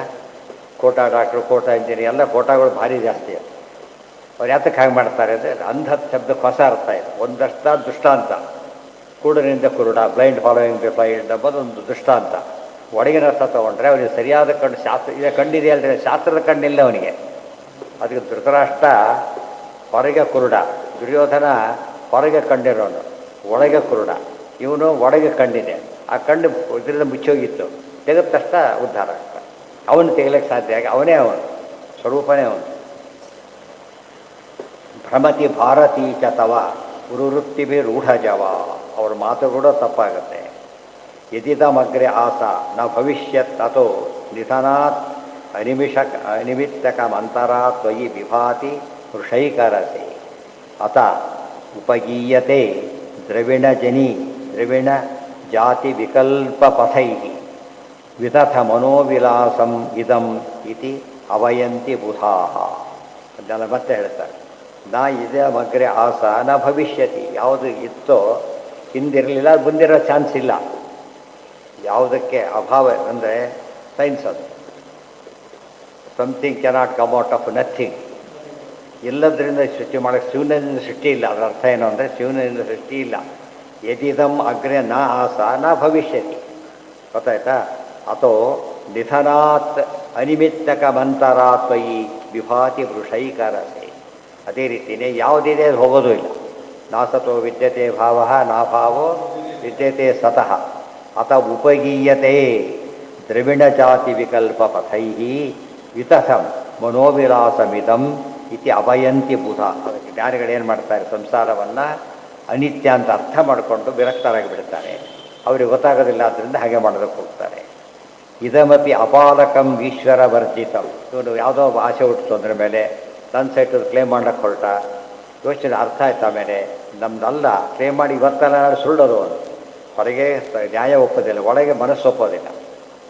ಕೋಟಾ ಡಾಕ್ಟ್ರು, ಕೋಟಾ ಇಂಜಿನಿಯರ್ ಎಲ್ಲ ಕೋಟಾಗಳು ಭಾರಿ ಜಾಸ್ತಿ. ಅವ್ರು ಯಾತಕ್ಕೆ ಹಾಗೆ ಮಾಡ್ತಾರೆ ಅಂದರೆ ಅಂಧ ಶಬ್ದಕ್ಕೆ ಹೊಸ ಅರ್ಥ ಇದೆ. ಒಂದಷ್ಟ ದುಷ್ಟಾಂತ. ಕುರುಡನಿಂದ ಕುರುಡ, ಬ್ಲೈಂಡ್ ಫಾಲೋಯಿಂಗ್ ದಿ ಬ್ಲೈಂಡ್ ಎಂಬುದು ಒಂದು ದುಷ್ಟಾಂತ. ಒಳಗಿನ ಅರ್ಥ ತೊಗೊಂಡ್ರೆ ಅವನಿಗೆ ಸರಿಯಾದ ಕಣ್ಣು, ಶಾಸ್ತ್ರ ಈಗ ಕಣ್ಣಿದೆ ಅಲ್ಲದೆ ಶಾಸ್ತ್ರದ ಕಣ್ಣಿಲ್ಲ ಅವನಿಗೆ. ಅದಕ್ಕೆ ಧೃತರಾಷ್ಟ್ರ ಹೊರಗೆ ಕುರುಡ, ದುರ್ಯೋಧನ ಹೊರಗೆ ಕಂಡಿರೋನು, ಒಳಗೆ ಕುರುಡ. ಇವನು ಒಳಗೆ ಕಣ್ಣಿದೆ, ಆ ಕಣ್ಣು ಇದರಿಂದ ಮುಚ್ಚೋಗಿತ್ತು. ತೆಗೆದ ತಕ್ಷಣ ಉದ್ಧಾರ ಆಗ್ತಾನೆ. ಅವನು ತೆಗಲಿಕ್ಕೆ ಸಾಧ್ಯ ಆಗಿ ಅವನೇ ಅವನು, ಸ್ವರೂಪನೇ ಅವನು. ಭ್ರಮತಿ ಭಾರತೀ ಚ ತವ ಉರುವೃತ್ತಿಭಿ ರೂಢಜವ. ಅವ್ರ ಮಾತು ಕೂಡ ತಪ್ಪಾಗುತ್ತೆ. ಯದಿದಮಗ್ರೆ ಆಸ ನ ಭವಿಷ್ಯತ್ ತಥೋ ನಿಧನಾತ್ ಅನಿಮಿತ್ತಕಮಂತರಾ ತ್ವಯಿ ವಿಭಾತಿ ವೃಷೈಕರಸೆ ಅತ ಉಪಗೀಯತೆ ದ್ರವಿಣಜನಿ ದ್ರವಿಣ ಜಾತಿ ವಿಕಲ್ಪಪಥೈ ವಿತಥ ಮನೋವಿಲಾಸಂ ಇದಂ ಇತಿ ಅವಯಂತಿ ಬುಧಾಃ. ಅದನ್ನೆಲ್ಲ ಮತ್ತೆ ಹೇಳ್ತಾರೆ. ನಾ ಇದೇ ಮಗ್ರೆ ಆಸ ನ ಭವಿಷ್ಯತಿ. ಯಾವುದು ಇತ್ತೋ ಹಿಂದಿರಲಿಲ್ಲ, ಮುಂದಿರೋ ಚಾನ್ಸ್ ಇಲ್ಲ. ಯಾವುದಕ್ಕೆ ಅಭಾವ ಅಂದರೆ ಸೈನ್ಸ್ ಅದು. Something cannot come out of nothing. ಎಲ್ಲದರಿಂದ ಸೃಷ್ಟಿ ಮಾಡೋಕ್ಕೆ ಶಿವನಿಂದ ಸೃಷ್ಟಿ ಇಲ್ಲ. ಅದರ ಅರ್ಥ ಏನು ಅಂದರೆ ಶಿವನಿಂದ ಸೃಷ್ಟಿ ಇಲ್ಲ. ಯದಿದಂ ಅಗ್ರೆ ನ ಆಸ ನ ಭವಿಷ್ಯತಿ. ಗೊತ್ತಾಯ್ತಾ? ಅಥೋ ನಿಧನಾತ್ ಅನಿಮಿತ್ತಕ ಮಂತರಾ ತ್ವಯಿ ವಿಭಾತಿ ವೃಷೈಕರಸೆ. ಅದೇ ರೀತಿಯೇ ಯಾವುದಿದೆ ಅದು ಹೋಗೋದು ಇಲ್ಲ. ನಾಸತೋ ವಿದ್ಯತೆ ಭಾವ ನಾಭಾವೋ ವಿದ್ಯತೆ ಸತಃ. ಅತ ಉಪಗೀಯತೆ ದ್ರವಿಣ ಜಾತಿ ವಿಕಲ್ಪ ಪಥೈ ವಿತಥಂ ಮನೋವಿಲಾಸಮಿದಂ ಇತಿ ಅಭಯಂತಿ ಬುಧ. ಅದಕ್ಕೆ ಜ್ಞಾನಿಗಳೇನು ಮಾಡ್ತಾರೆ? ಸಂಸಾರವನ್ನು ಅನಿತ್ಯ ಅಂತ ಅರ್ಥ ಮಾಡಿಕೊಂಡು ವಿರಕ್ತರಾಗಿ ಬಿಡ್ತಾರೆ. ಅವ್ರಿಗೆ ಗೊತ್ತಾಗೋದಿಲ್ಲ, ಆದ್ದರಿಂದ ಹಾಗೆ ಮಾಡೋದಕ್ಕೆ ಹೋಗ್ತಾರೆ. ಇದಮಪಿ ಅಪಾಲಕಂ ಈಶ್ವರ ವರ್ಜಿತಂ. ಇವನು ಯಾವುದೋ ಆಸೆ ಹುಟ್ಟಿತು ಅಂದ್ರ ಮೇಲೆ ನನ್ನ ಸೈಟು ಕ್ಲೇಮ್ ಮಾಡೋಕ್ಕೆ ಹೊರಟ. ಯೋಚನೆ ಅರ್ಥ ಆಯ್ತು. ಆಮೇಲೆ ನಮ್ದಲ್ಲ ಕ್ಲೇಮ್ ಮಾಡಿ ಇವತ್ತಲ್ಲ ಸುಳ್ಳೋದು. ಅವನು ಹೊರಗೆ ನ್ಯಾಯ ಒಪ್ಪೋದಿಲ್ಲ, ಒಳಗೆ ಮನಸ್ಸು ಒಪ್ಪೋದಿಲ್ಲ.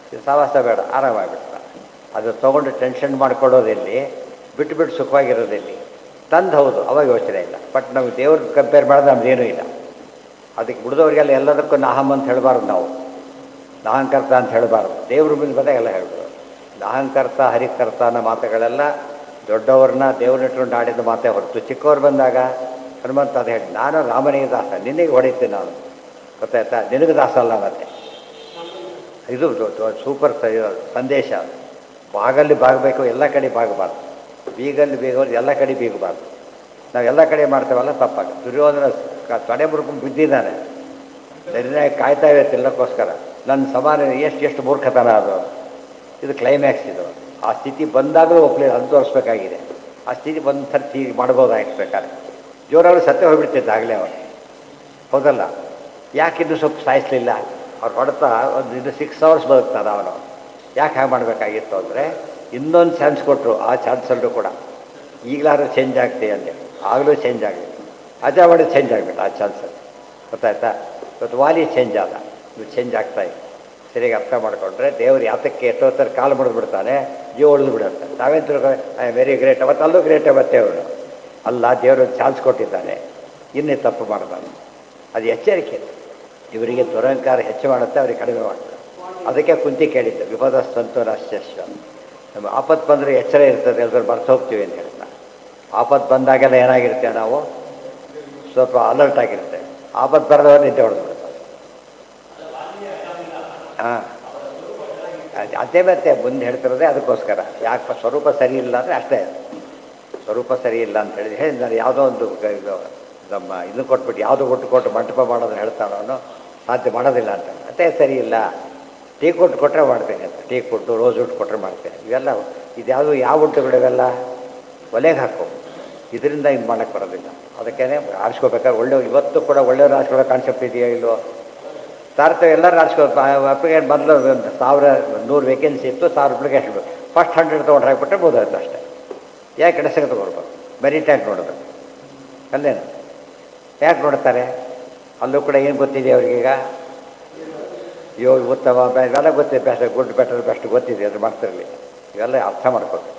ಇದು ಸಾವಾಸ ಬೇಡ, ಆರಾಮಾಗಿಬಿಡ್ತ. ಅದು ತೊಗೊಂಡು ಟೆನ್ಷನ್ ಮಾಡ್ಕೊಳ್ಳೋದಿಲ್ಲಿ, ಬಿಟ್ಟು ಸುಖವಾಗಿರೋದಿಲ್ಲಿ. ತಂದು ಹೌದು, ಅವಾಗ ಯೋಚನೆ ಇಲ್ಲ. ಬಟ್ ನಾವು ದೇವ್ರಿಗೆ ಕಂಪೇರ್ ಮಾಡಿದ್ರೆ ನಮ್ದೇನೂ ಇಲ್ಲ. ಅದಕ್ಕೆ ಬಿಡಿದವ್ರಿಗೆಲ್ಲ ಎಲ್ಲದಕ್ಕೂ ನಾಹಂ ಅಂತ ಹೇಳಬಾರ್ದು. ನಾವು ನಾಹಂಕರ್ತ ಅಂತ ಹೇಳಬಾರ್ದು. ದೇವ್ರ ಮುಂದೆ ಬಂದಾಗ ಎಲ್ಲ ಹೇಳ್ಬೋದು. ನಾಹಂಕರ್ತ ಹರಿಕರ್ತ ಅನ್ನೋ ಮಾತುಗಳೆಲ್ಲ ದೊಡ್ಡವ್ರನ್ನ ದೇವ್ರನ್ನಿಟ್ಕೊಂಡು ಆಡಿದ ಮಾತೇ ಹೊರತು, ಚಿಕ್ಕವ್ರು ಬಂದಾಗ ಹನುಮಂತ ಅದು ಹೇಳಿ, ನಾನು ರಾಮನಿಗೆ ದಾಸ, ನಿನಗೆ ಹೊಡಿತೀನಿ ನಾನು. ಗೊತ್ತಾಯ್ತಾ? ನಿನಗೆ ದಾಸ ಅಲ್ಲ. ಮತ್ತೆ ಇದು ಸೂಪರ್ ಸಂದೇಶ. ಬಾಗಲ್ಲಿ ಬಾಗಬೇಕು, ಎಲ್ಲ ಕಡೆ ಬಾಗಬಾರ್ದು. ಬೀಗಲ್ಲಿ ಬೀಗೋದು ಎಲ್ಲ ಕಡೆ ಬೀಗಬಾರ್ದು. ನಾವು ಎಲ್ಲ ಕಡೆ ಮಾಡ್ತೇವಲ್ಲ, ತಪ್ಪಾಗುತ್ತೆ. ದುರ್ಯೋಧನ ತಡೆ ಮುರ್ಕೊಂಡು ಬಿದ್ದಿದ್ದಾನೆ, ನಿರ್ಣಯ ಕಾಯ್ತಾ ಇದೆ ತಿನ್ನೋಕ್ಕೋಸ್ಕರ. ನನ್ನ ಸಮಾನ ಎಷ್ಟು ಮೂರ್ಖತನ ಅದು. ಇದು ಕ್ಲೈಮ್ಯಾಕ್ಸ್. ಇದು ಆ ಸ್ಥಿತಿ ಬಂದಾಗಲೂ ಒಪ್ಪಲಿಲ್ಲ, ಅದು ತೋರಿಸ್ಬೇಕಾಗಿದೆ. ಆ ಸ್ಥಿತಿ ಬಂದು ಸರ್ತಿ ಮಾಡ್ಬೋದಾಗಿರ್ಬೇಕಾದ್ರೆ ಜೋರಾಗಿ ಸತ್ಯ ಹೋಗ್ಬಿಡ್ತಿದ್ದ ಆಗಲೇ ಅವನು. ಹೌದಲ್ಲ? ಯಾಕಿನ್ನೂ ಸ್ವಲ್ಪ ಸಾಯಿಸಲಿಲ್ಲ? ಅವ್ರು ಹೊಡೆತ ಒಂದು ಇದು 6 hours ಬದುಕ್ತಾನ ಅವನು. ಯಾಕೆ ಹಾಗೆ ಮಾಡಬೇಕಾಗಿತ್ತು ಅಂದರೆ ಇನ್ನೊಂದು ಚಾನ್ಸ್ ಕೊಟ್ಟರು. ಆ ಚಾನ್ಸಲ್ಲೂ ಕೂಡ ಈಗಲಾದ್ರೂ ಚೇಂಜ್ ಆಗ್ತೀವಿ ಅಂದೆ. ಆಗಲೂ ಚೇಂಜ್ ಆಗಲಿಲ್ಲ. ಅಜಾವಣೆ ಚೇಂಜ್ ಆಗಿಬಿಟ್ಟು ಆ ಚಾನ್ಸಲ್ಲಿ. ಗೊತ್ತಾಯ್ತಾ? ಇವತ್ತು ವಾಲಿ ಚೇಂಜ್ ಆದ, ಇದು ಚೇಂಜ್ ಆಗ್ತಾಯಿದೆ. ಸರಿಯಾಗಿ ಅರ್ಥ ಮಾಡಿಕೊಂಡ್ರೆ ದೇವರು ಯಾತಕ್ಕೆ ಎಷ್ಟೊತ್ತರ ಕಾಲು ಮುಡಿದ್ಬಿಡ್ತಾನೆ, ಜೀವ ಉಳಿದು ಬಿಡುತ್ತೆ. ನಾವೇನು ತಿಳ್ಕೊ ವೆರಿ ಗ್ರೇಟ್, ಅವತ್ತು ಅಲ್ಲೂ ಗ್ರೇಟೇ ಮತ್ತೆ ಅವನು ಅಲ್ಲ. ದೇವರು ಚಾನ್ಸ್ ಕೊಟ್ಟಿದ್ದಾನೆ, ಇನ್ನೇ ತಪ್ಪು ಮಾಡ್ತಾನೆ. ಅದು ಎಚ್ಚರಿಕೆ. ಇವರಿಗೆ ದುರಹಂಕಾರ ಹೆಚ್ಚು ಮಾಡುತ್ತೆ, ಅವರಿಗೆ ಕಡಿಮೆ ಮಾಡ್ತಾರೆ. ಅದಕ್ಕೆ ಕುಂತಿ ಕೇಳಿದ್ದೆ, ವಿಪದಸ್ತಂತು ರಾಶ್ಯಶ್ವ. ನಮ್ಮ ಆಪತ್ತು ಬಂದರೆ ಎಚ್ಚರ ಇರ್ತದೆ, ಎಲ್ಲರೂ ಬರ್ತು ಹೋಗ್ತೀವಿ ಅಂತ ಹೇಳ್ತಾರೆ. ಆಪತ್ತು ಬಂದಾಗೆಲ್ಲ ಏನಾಗಿರ್ತೇವೆ ನಾವು? ಸ್ವಲ್ಪ ಅಲರ್ಟ್ ಆಗಿರ್ತೇವೆ. ಆಪತ್ತು ಬರೆದವ್ರು ನಿದ್ದೆ ಹೊಡೆದ್ಬಿಡ್ತಾರೆ. ಹಾಂ, ಅದೇ ಮತ್ತೆ ಮುಂದೆ ಹೇಳ್ತಿರೋದೇ ಅದಕ್ಕೋಸ್ಕರ. ಯಾಕೆ ಸ್ವರೂಪ ಸರಿ ಇಲ್ಲ ಅಂದರೆ ಅಷ್ಟೇ. ಸ್ವರೂಪ ಸರಿ ಇಲ್ಲ ಅಂತ ಹೇಳಿ ನಾನು ಯಾವುದೋ ಒಂದು ನಮ್ಮ ಇದನ್ನು ಕೊಟ್ಬಿಟ್ಟು ಯಾವುದೋ ಕೊಟ್ಟು ಮಂಟಪ ಮಾಡೋದನ್ನ ಹೇಳ್ತಾನೋ ಅವನು, ಸಾಧ್ಯ ಮಾಡೋದಿಲ್ಲ ಅಂತ. ಅದೇ ಸರಿ ಇಲ್ಲ. ಟೀ ಕೊಟ್ಟರೆ ಮಾಡ್ತೇನೆ ಅಂತ. ಟೀ ಕೊಟ್ಟು ರೋಸ್ ಉಟ್ಟು ಕೊಟ್ಟರೆ ಮಾಡ್ತೇನೆ. ಇವೆಲ್ಲ ಇದ್ಯಾವುದು ಯಾವ ಉಂಟುಗಳು ಇವೆಲ್ಲ ಒಲೆಗೆ ಹಾಕೋ. ಇದರಿಂದ ಇದು ಮಾಡೋಕ್ಕೆ ಬರೋದಿಲ್ಲ. ಅದಕ್ಕೇ ಆರಿಸ್ಕೋಬೇಕಾದ್ರೆ ಇವತ್ತು ಕೂಡ ಒಳ್ಳೆಯವ್ರು ಆರಿಸ್ಕೊಳ್ಳೋ ಕಾನ್ಸೆಪ್ಟ್ ಇದೆಯೋ ಇಲ್ಲೋ? ಸಾರ್ತೇವೆ ಎಲ್ಲರೂ ಆರಿಸ್ಕೊಂಡು ಅಪ್ಲಿಕೇಶನ್ ಮೊದಲು ಒಂದು 1,100 ವೇಕೆನ್ಸಿ ಇತ್ತು, 1,000 ಅಪ್ಲಿಕೇಶನ್ ಫಸ್ಟ್ 100 ತೊಗೊಂಡು ಹಾಕಿಬಿಟ್ರೆ ಬೋದಾಯ್ತು ಅಷ್ಟೇ. ಯಾಕೆ ಕಡೆಸಿಗೆ ತೊಗೊಳ್ಬೋದು, ಮೆರಿಟ್ ಯಾಕೆ ನೋಡೋದು ಅಲ್ಲೇನು, ಯಾಕೆ ನೋಡ್ತಾರೆ? ಅಲ್ಲೂ ಕೂಡ ಏನು ಗೊತ್ತಿದೆ ಅವ್ರಿಗೀಗ, ಉತ್ತಮ ಇವೆಲ್ಲ ಗೊತ್ತಿದೆ, ಬೆಸ್ಟ್ ಗುಡ್ ಬೆಟರ್ ಬೆಸ್ಟ್ ಗೊತ್ತಿದೆ, ಅದು ಮಾಡ್ತಿರಲಿ. ಇವೆಲ್ಲ ಅರ್ಥ ಮಾಡ್ಕೋಬೇಕು.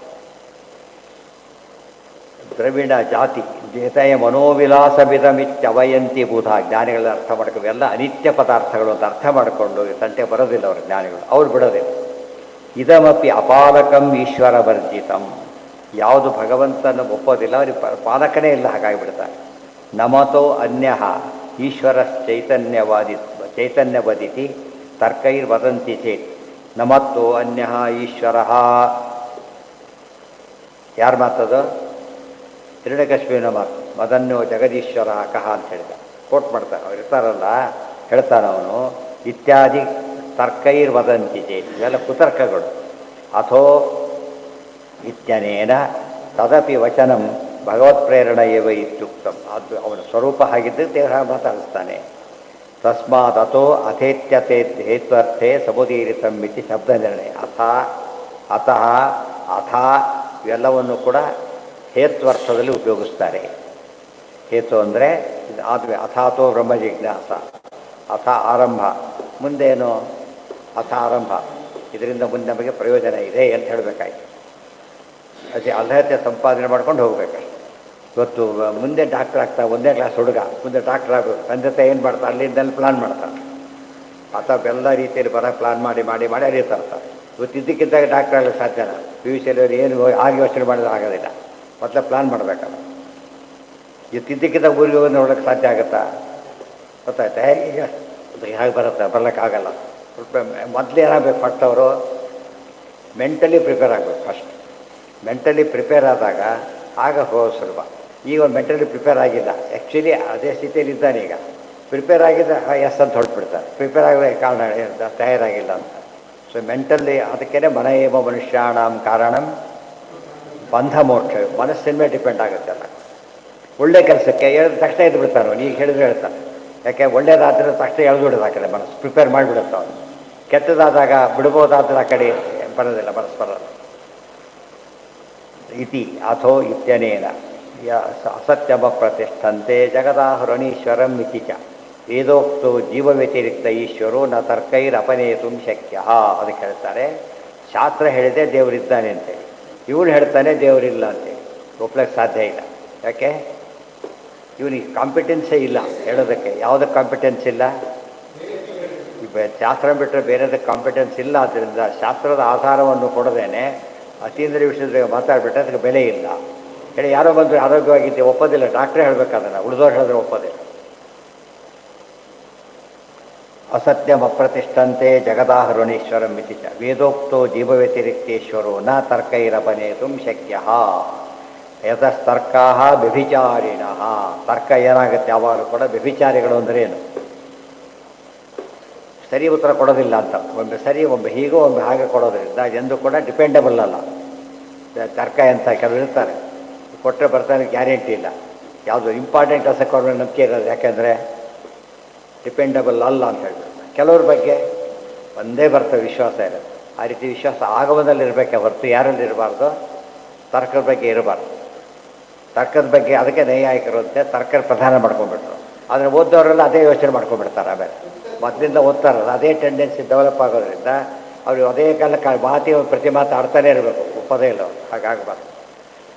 ದ್ರವಿಡ ಜಾತಿ ಜೇತಯ ಮನೋವಿಲಾಸವಿದಮಿತ್ಯವಯಂತಿ ಬೂಧ, ಜ್ಞಾನಿಗಳ ಅರ್ಥ ಮಾಡ್ಕೋ. ಎಲ್ಲ ಅನಿತ್ಯ ಪದಾರ್ಥಗಳು ಅಂತ ಅರ್ಥ ಮಾಡಿಕೊಂಡು ತಂಟೆ ಬರೋದಿಲ್ಲ ಅವರು ಜ್ಞಾನಿಗಳು, ಅವ್ರು ಬಿಡೋದಿಲ್ಲ. ಇದಮಪಿ ಅಪಾಲಕಂ ಈಶ್ವರ ವರ್ಜಿತಂ, ಯಾವುದು ಭಗವಂತನ ಒಪ್ಪೋದಿಲ್ಲ ಅವ್ರಿಗೆ ಪಾಲಕನೇ ಇಲ್ಲ, ಹಾಗಾಗಿಬಿಡ್ತಾರೆ. ನಮತೋ ಅನ್ಯ ಈಶ್ವರ ಚೈತನ್ಯವದಿತಿ ತರ್ಕೈರ್ವದಂತಿ ಚೇತ್ ನಮತ್ತೋ ಅನ್ಯ ಈಶ್ವರ. ಯಾರು ಮಾತದು? ಹಿರಣ್ಯಕಶಿಪುವಿನ ಮಾತು. ಮದನ್ಯೋ ಜಗದೀಶ್ವರ ಕಹ ಅಂತ ಹೇಳಿದ, ಕೋಟ್ ಮಾಡ್ತಾರೆ. ಅವ್ರು ಇರ್ತಾರಲ್ಲ, ಹೇಳ್ತಾನೆ ಅವನು, ಇತ್ಯಾದಿ ತರ್ಕೈರ್ವದಂತಿ ಚೇತ್, ಇವೆಲ್ಲ ಕುತರ್ಕಗಳು. ಅಥೋ ಇತ್ಯನೇನ ತದಪಿ ವಚನಂ ಭಗವತ್ ಪ್ರೇರಣ ಏವ ಇತ್ಯುಕ್ತಂ, ಅದು ಅವನ ಸ್ವರೂಪ ಹಾಗಿದ್ದು ದೇವರ ಮಾತಾಡಿಸ್ತಾನೆ. ತಸ್ಮಾತ್ ಅಥೋ ಅಥೇತ್ಯತೆ ಹೇತ್ವರ್ಥೆ ಸಮುದೀರಿತಂ ಇತಿ ಶಬ್ದ ನಿರ್ಣಯ. ಅತಃ ಅಥ ಇವೆಲ್ಲವನ್ನು ಕೂಡ ಹೇತ್ವರ್ಥದಲ್ಲಿ ಉಪಯೋಗಿಸ್ತಾರೆ. ಹೇತು ಅಂದರೆ ಇದು ಆದ್ಮೇ, ಅಥಾತೋ ಬ್ರಹ್ಮ ಜಿಜ್ಞಾಸ, ಅಥ ಆರಂಭ, ಮುಂದೇನು ಅಥ ಆರಂಭ, ಇದರಿಂದ ಮುಂದೆ ನಮಗೆ ಪ್ರಯೋಜನ ಇದೆ ಅಂತ ಹೇಳಬೇಕಾಯ್ತು. ಅದೇ ಅರ್ಹತೆ ಸಂಪಾದನೆ ಮಾಡ್ಕೊಂಡು ಹೋಗ್ಬೇಕಷ್ಟೆ. ಇವತ್ತು ಮುಂದೆ ಡಾಕ್ಟರ್ ಆಗ್ತಾ, 1ನೇ ಕ್ಲಾಸ್ ಹುಡುಗ ಮುಂದೆ ಡಾಕ್ಟರ್ ಆಗಬೇಕು, ತಂದೆ ತಾಯಿ ಏನು ಮಾಡ್ತಾರೆ, ಅಲ್ಲಿಂದಲ್ಲಿ ಪ್ಲಾನ್ ಮಾಡ್ತಾರೆ. ಅಥವಾ ಎಲ್ಲ ರೀತಿಯಲ್ಲಿ ಬರೋ ಪ್ಲಾನ್ ಮಾಡಿ ಮಾಡಿ ಮಾಡಿ ಅದೇ ತರ್ತಾರೆ. ಇವತ್ತು ಇದ್ದಕ್ಕಿದ್ದಾಗ ಡಾಕ್ಟರ್ ಆಗಲಿಕ್ಕೆ ಸಾಧ್ಯನಾ? PUCಯಲ್ಲಿ ಏನು ಆಗಿ ಯೋಚನೆ ಮಾಡಿದ್ರೆ ಆಗೋದಿಲ್ಲ, ಮೊದಲೇ ಪ್ಲಾನ್ ಮಾಡಬೇಕಲ್ಲ. ಇವತ್ತು ಇದ್ದಕ್ಕಿದ್ದಾಗ ಊರಿಗೆ ಹೋಗಿ ನೋಡೋಕ್ಕೆ ಸಾಧ್ಯ ಆಗುತ್ತಾ? ಗೊತ್ತಾಯ್ತಾ? ಈಗ ಹೇಗೆ ಬರುತ್ತೆ, ಬರ್ಲಿಕ್ಕಾಗಲ್ಲ. ಸ್ವಲ್ಪ ಮೊದಲು ಏನಾಗಬೇಕು, ಫಸ್ಟ್ ಅವರು ಮೆಂಟಲಿ ಪ್ರಿಪೇರ್ ಆಗಬೇಕು. ಫಸ್ಟ್ ಮೆಂಟಲಿ ಪ್ರಿಪೇರ್ ಆದಾಗ ಆಗ ಹೋಗೋದು ಸುಲಭ. ಈಗ ಅವ್ರು ಮೆಂಟಲಿ ಪ್ರಿಪೇರ್ ಆಗಿಲ್ಲ, ಆ್ಯಕ್ಚುಲಿ ಅದೇ ಸ್ಥಿತಿಯಲ್ಲಿ ಇದ್ದಾನೆ. ಈಗ ಪ್ರಿಪೇರ್ ಆಗಿದ್ದ ಎಸ್ ಅಂತ ಹೊರಟ್ಬಿಡ್ತಾರೆ, ಪ್ರಿಪೇರ್ ಆಗದೆ ಕಾರಣ ತಯಾರಾಗಿಲ್ಲ ಅಂತ. ಸೊ ಮೆಂಟಲಿ ಅದಕ್ಕೇ ಮನ ಏವ ಮನುಷ್ಯಾಣಂ ಕಾರಣಂ ಬಂಧ ಮೋಕ್ಷ, ಮನಸ್ಸಿನ ಮೇಲೆ ಡಿಪೆಂಡ್ ಆಗುತ್ತಲ್ಲ. ಒಳ್ಳೆ ಕೆಲಸಕ್ಕೆ ಹೇಳಿದ ತಕ್ಷಣ ಎದ್ದು ಬಿಡ್ತಾನೆ ಅವನು, ಈಗ ಹೇಳಿದ್ರೆ ಹೇಳ್ತಾನೆ. ಯಾಕೆ ಒಳ್ಳೇದಾದ್ರೆ ತಕ್ಷಣ ಎಳೆದು ಬಿಡೋದು ಆ ಕಡೆ, ಮನಸ್ಸು ಪ್ರಿಪೇರ್ ಮಾಡಿಬಿಡುತ್ತೆ ಅವನು. ಕೆಟ್ಟದಾದಾಗ ಬಿಡ್ಬೋದಾದ್ರೆ ಆ ಕಡೆ ಬರೋದಿಲ್ಲ, ಮನಸ್ಸು ಬರೋದು. ಇತಿ ಅಥೋ ಇತ್ಯನೇನ ಅಸತ್ಯಮ ಪ್ರತಿಷ್ಠಂತೆ ಜಗದಾಹುರಣೀಶ್ವರಂ ಇತಿ ಚ ವೇದೋಕ್ತೋ ಜೀವ ವ್ಯತಿರಿಕ್ತ ಈಶ್ವರೋ ನ ತರ್ಕೈರಪನೇತು ಶಕ್ಯ. ಅದಕ್ಕೆ ಹೇಳ್ತಾರೆ, ಶಾಸ್ತ್ರ ಹೇಳಿದೆ ದೇವರಿದ್ದಾನೆ ಅಂತೇಳಿ, ಇವನು ಹೇಳ್ತಾನೆ ದೇವರಿಲ್ಲ ಅಂತೇಳಿ ಒಪ್ಲಕ್ಕೆ ಸಾಧ್ಯ ಇಲ್ಲ. ಯಾಕೆ? ಇವನಿಗೆ ಕಾಂಪಿಟೆನ್ಸೇ ಇಲ್ಲ ಹೇಳೋದಕ್ಕೆ. ಯಾವುದಕ್ಕೆ ಕಾಂಪಿಟೆನ್ಸ್ ಇಲ್ಲ? ಶಾಸ್ತ್ರ ಬಿಟ್ಟರೆ ಬೇರೆದಕ್ಕೆ ಕಾಂಪಿಟೆನ್ಸ್ ಇಲ್ಲ. ಆದ್ದರಿಂದ ಶಾಸ್ತ್ರದ ಆಧಾರವನ್ನು ಕೊಡದೇನೆ ಅತೀಂದ್ರಿಯ ವಿಷಯದ ಮಾತಾಡ್ಬಿಟ್ರೆ ಅದಕ್ಕೆ ಬೆಲೆ ಇಲ್ಲ ಹೇಳಿ. ಯಾರೋ ಬಂದರೆ ಆರೋಗ್ಯವಾಗಿದ್ದೆ ಒಪ್ಪೋದಿಲ್ಲ, ಡಾಕ್ಟ್ರೇ ಹೇಳಬೇಕಾದನ್ನ, ಉಳಿದವ್ರು ಹೇಳಿದ್ರೆ ಒಪ್ಪೋದಿಲ್ಲ. ಅಸತ್ಯಂ ಅಪ್ರತಿಷ್ಠಂತೆ ಜಗದಾಹರುಣೀಶ್ವರಂ ಇತಿ ಚ ವೇದೋಕ್ತೋ ಜೀವ ವ್ಯತಿರಿಕ್ತೇಶ್ವರೋ ನ ತರ್ಕೈರಪನೇತು ಶಕ್ಯ. ಯತಸ್ತರ್ಕಾ ವ್ಯಭಿಚಾರಿಣ. ತರ್ಕ ಏನಾಗುತ್ತೆ ಯಾವಾಗಲೂ ಕೂಡ, ವ್ಯಭಿಚಾರಿಗಳು ಅಂದರೆ ಏನು? ಸರಿ ಉತ್ತರ ಕೊಡೋದಿಲ್ಲ ಅಂತ, ಒಮ್ಮೆ ಸರಿ ಒಮ್ಮೆ ಹೀಗೋ ಒಮ್ಮೆ ಹಾಗೆ ಕೊಡೋದ್ರಿಂದ ಎಂದು ಕೂಡ ಡಿಪೆಂಡಬಲ್ ಅಲ್ಲ. ತರ್ಕ ಅಂತ ಕೆಲವರು ಇರ್ತಾರೆ, ಕೊಟ್ಟರೆ ಬರ್ತಾನೆ ಗ್ಯಾರಂಟಿ ಇಲ್ಲ. ಯಾವುದು ಇಂಪಾರ್ಟೆಂಟ್ ಕೆಲಸಕ್ಕೆ ಅವ್ರ ನಂಬಿಕೆ ಇರೋದು, ಯಾಕೆಂದರೆ ಡಿಪೆಂಡಬಲ್ ಅಲ್ಲ ಅಂತ ಹೇಳ್ತಾರೆ. ಕೆಲವ್ರ ಬಗ್ಗೆ ಒಂದೇ ಬರ್ತವೆ ವಿಶ್ವಾಸ ಇರೋದು. ಆ ರೀತಿ ವಿಶ್ವಾಸ ಆಗಮದಲ್ಲಿ ಇರಬೇಕೆ ಹೊರತು ಯಾರಲ್ಲಿ ಇರಬಾರ್ದು, ತರ್ಕದ ಬಗ್ಗೆ ಇರಬಾರ್ದು. ತರ್ಕದ ಬಗ್ಗೆ ಅದಕ್ಕೆ ನೈಯಾಯಿಕರು ಅಂತ ತರ್ಕ ಪ್ರಧಾನ ಮಾಡ್ಕೊಂಡ್ಬಿಟ್ರು. ಆದರೆ ಓದೋರೆಲ್ಲ ಅದೇ ಯೋಚನೆ ಮಾಡ್ಕೊಂಡ್ಬಿಡ್ತಾರೆ. ಆಮೇಲೆ ಮೊದಲಿಂದ ಓದ್ತಾರಲ್ಲ, ಅದೇ ಟೆಂಡೆನ್ಸಿ ಡೆವಲಪ್ ಆಗೋದ್ರಿಂದ ಅವರು ಅದೇ ಕಾಲಕ್ಕೆ ಮಾತಿ ಪ್ರತಿ ಮಾತು ಆಡ್ತಾನೆ ಇರಬೇಕು, ಒಪ್ಪೋದೇ ಇಲ್ಲ ಅವರು. ಹಾಗಾಗಬಾರ್ದು.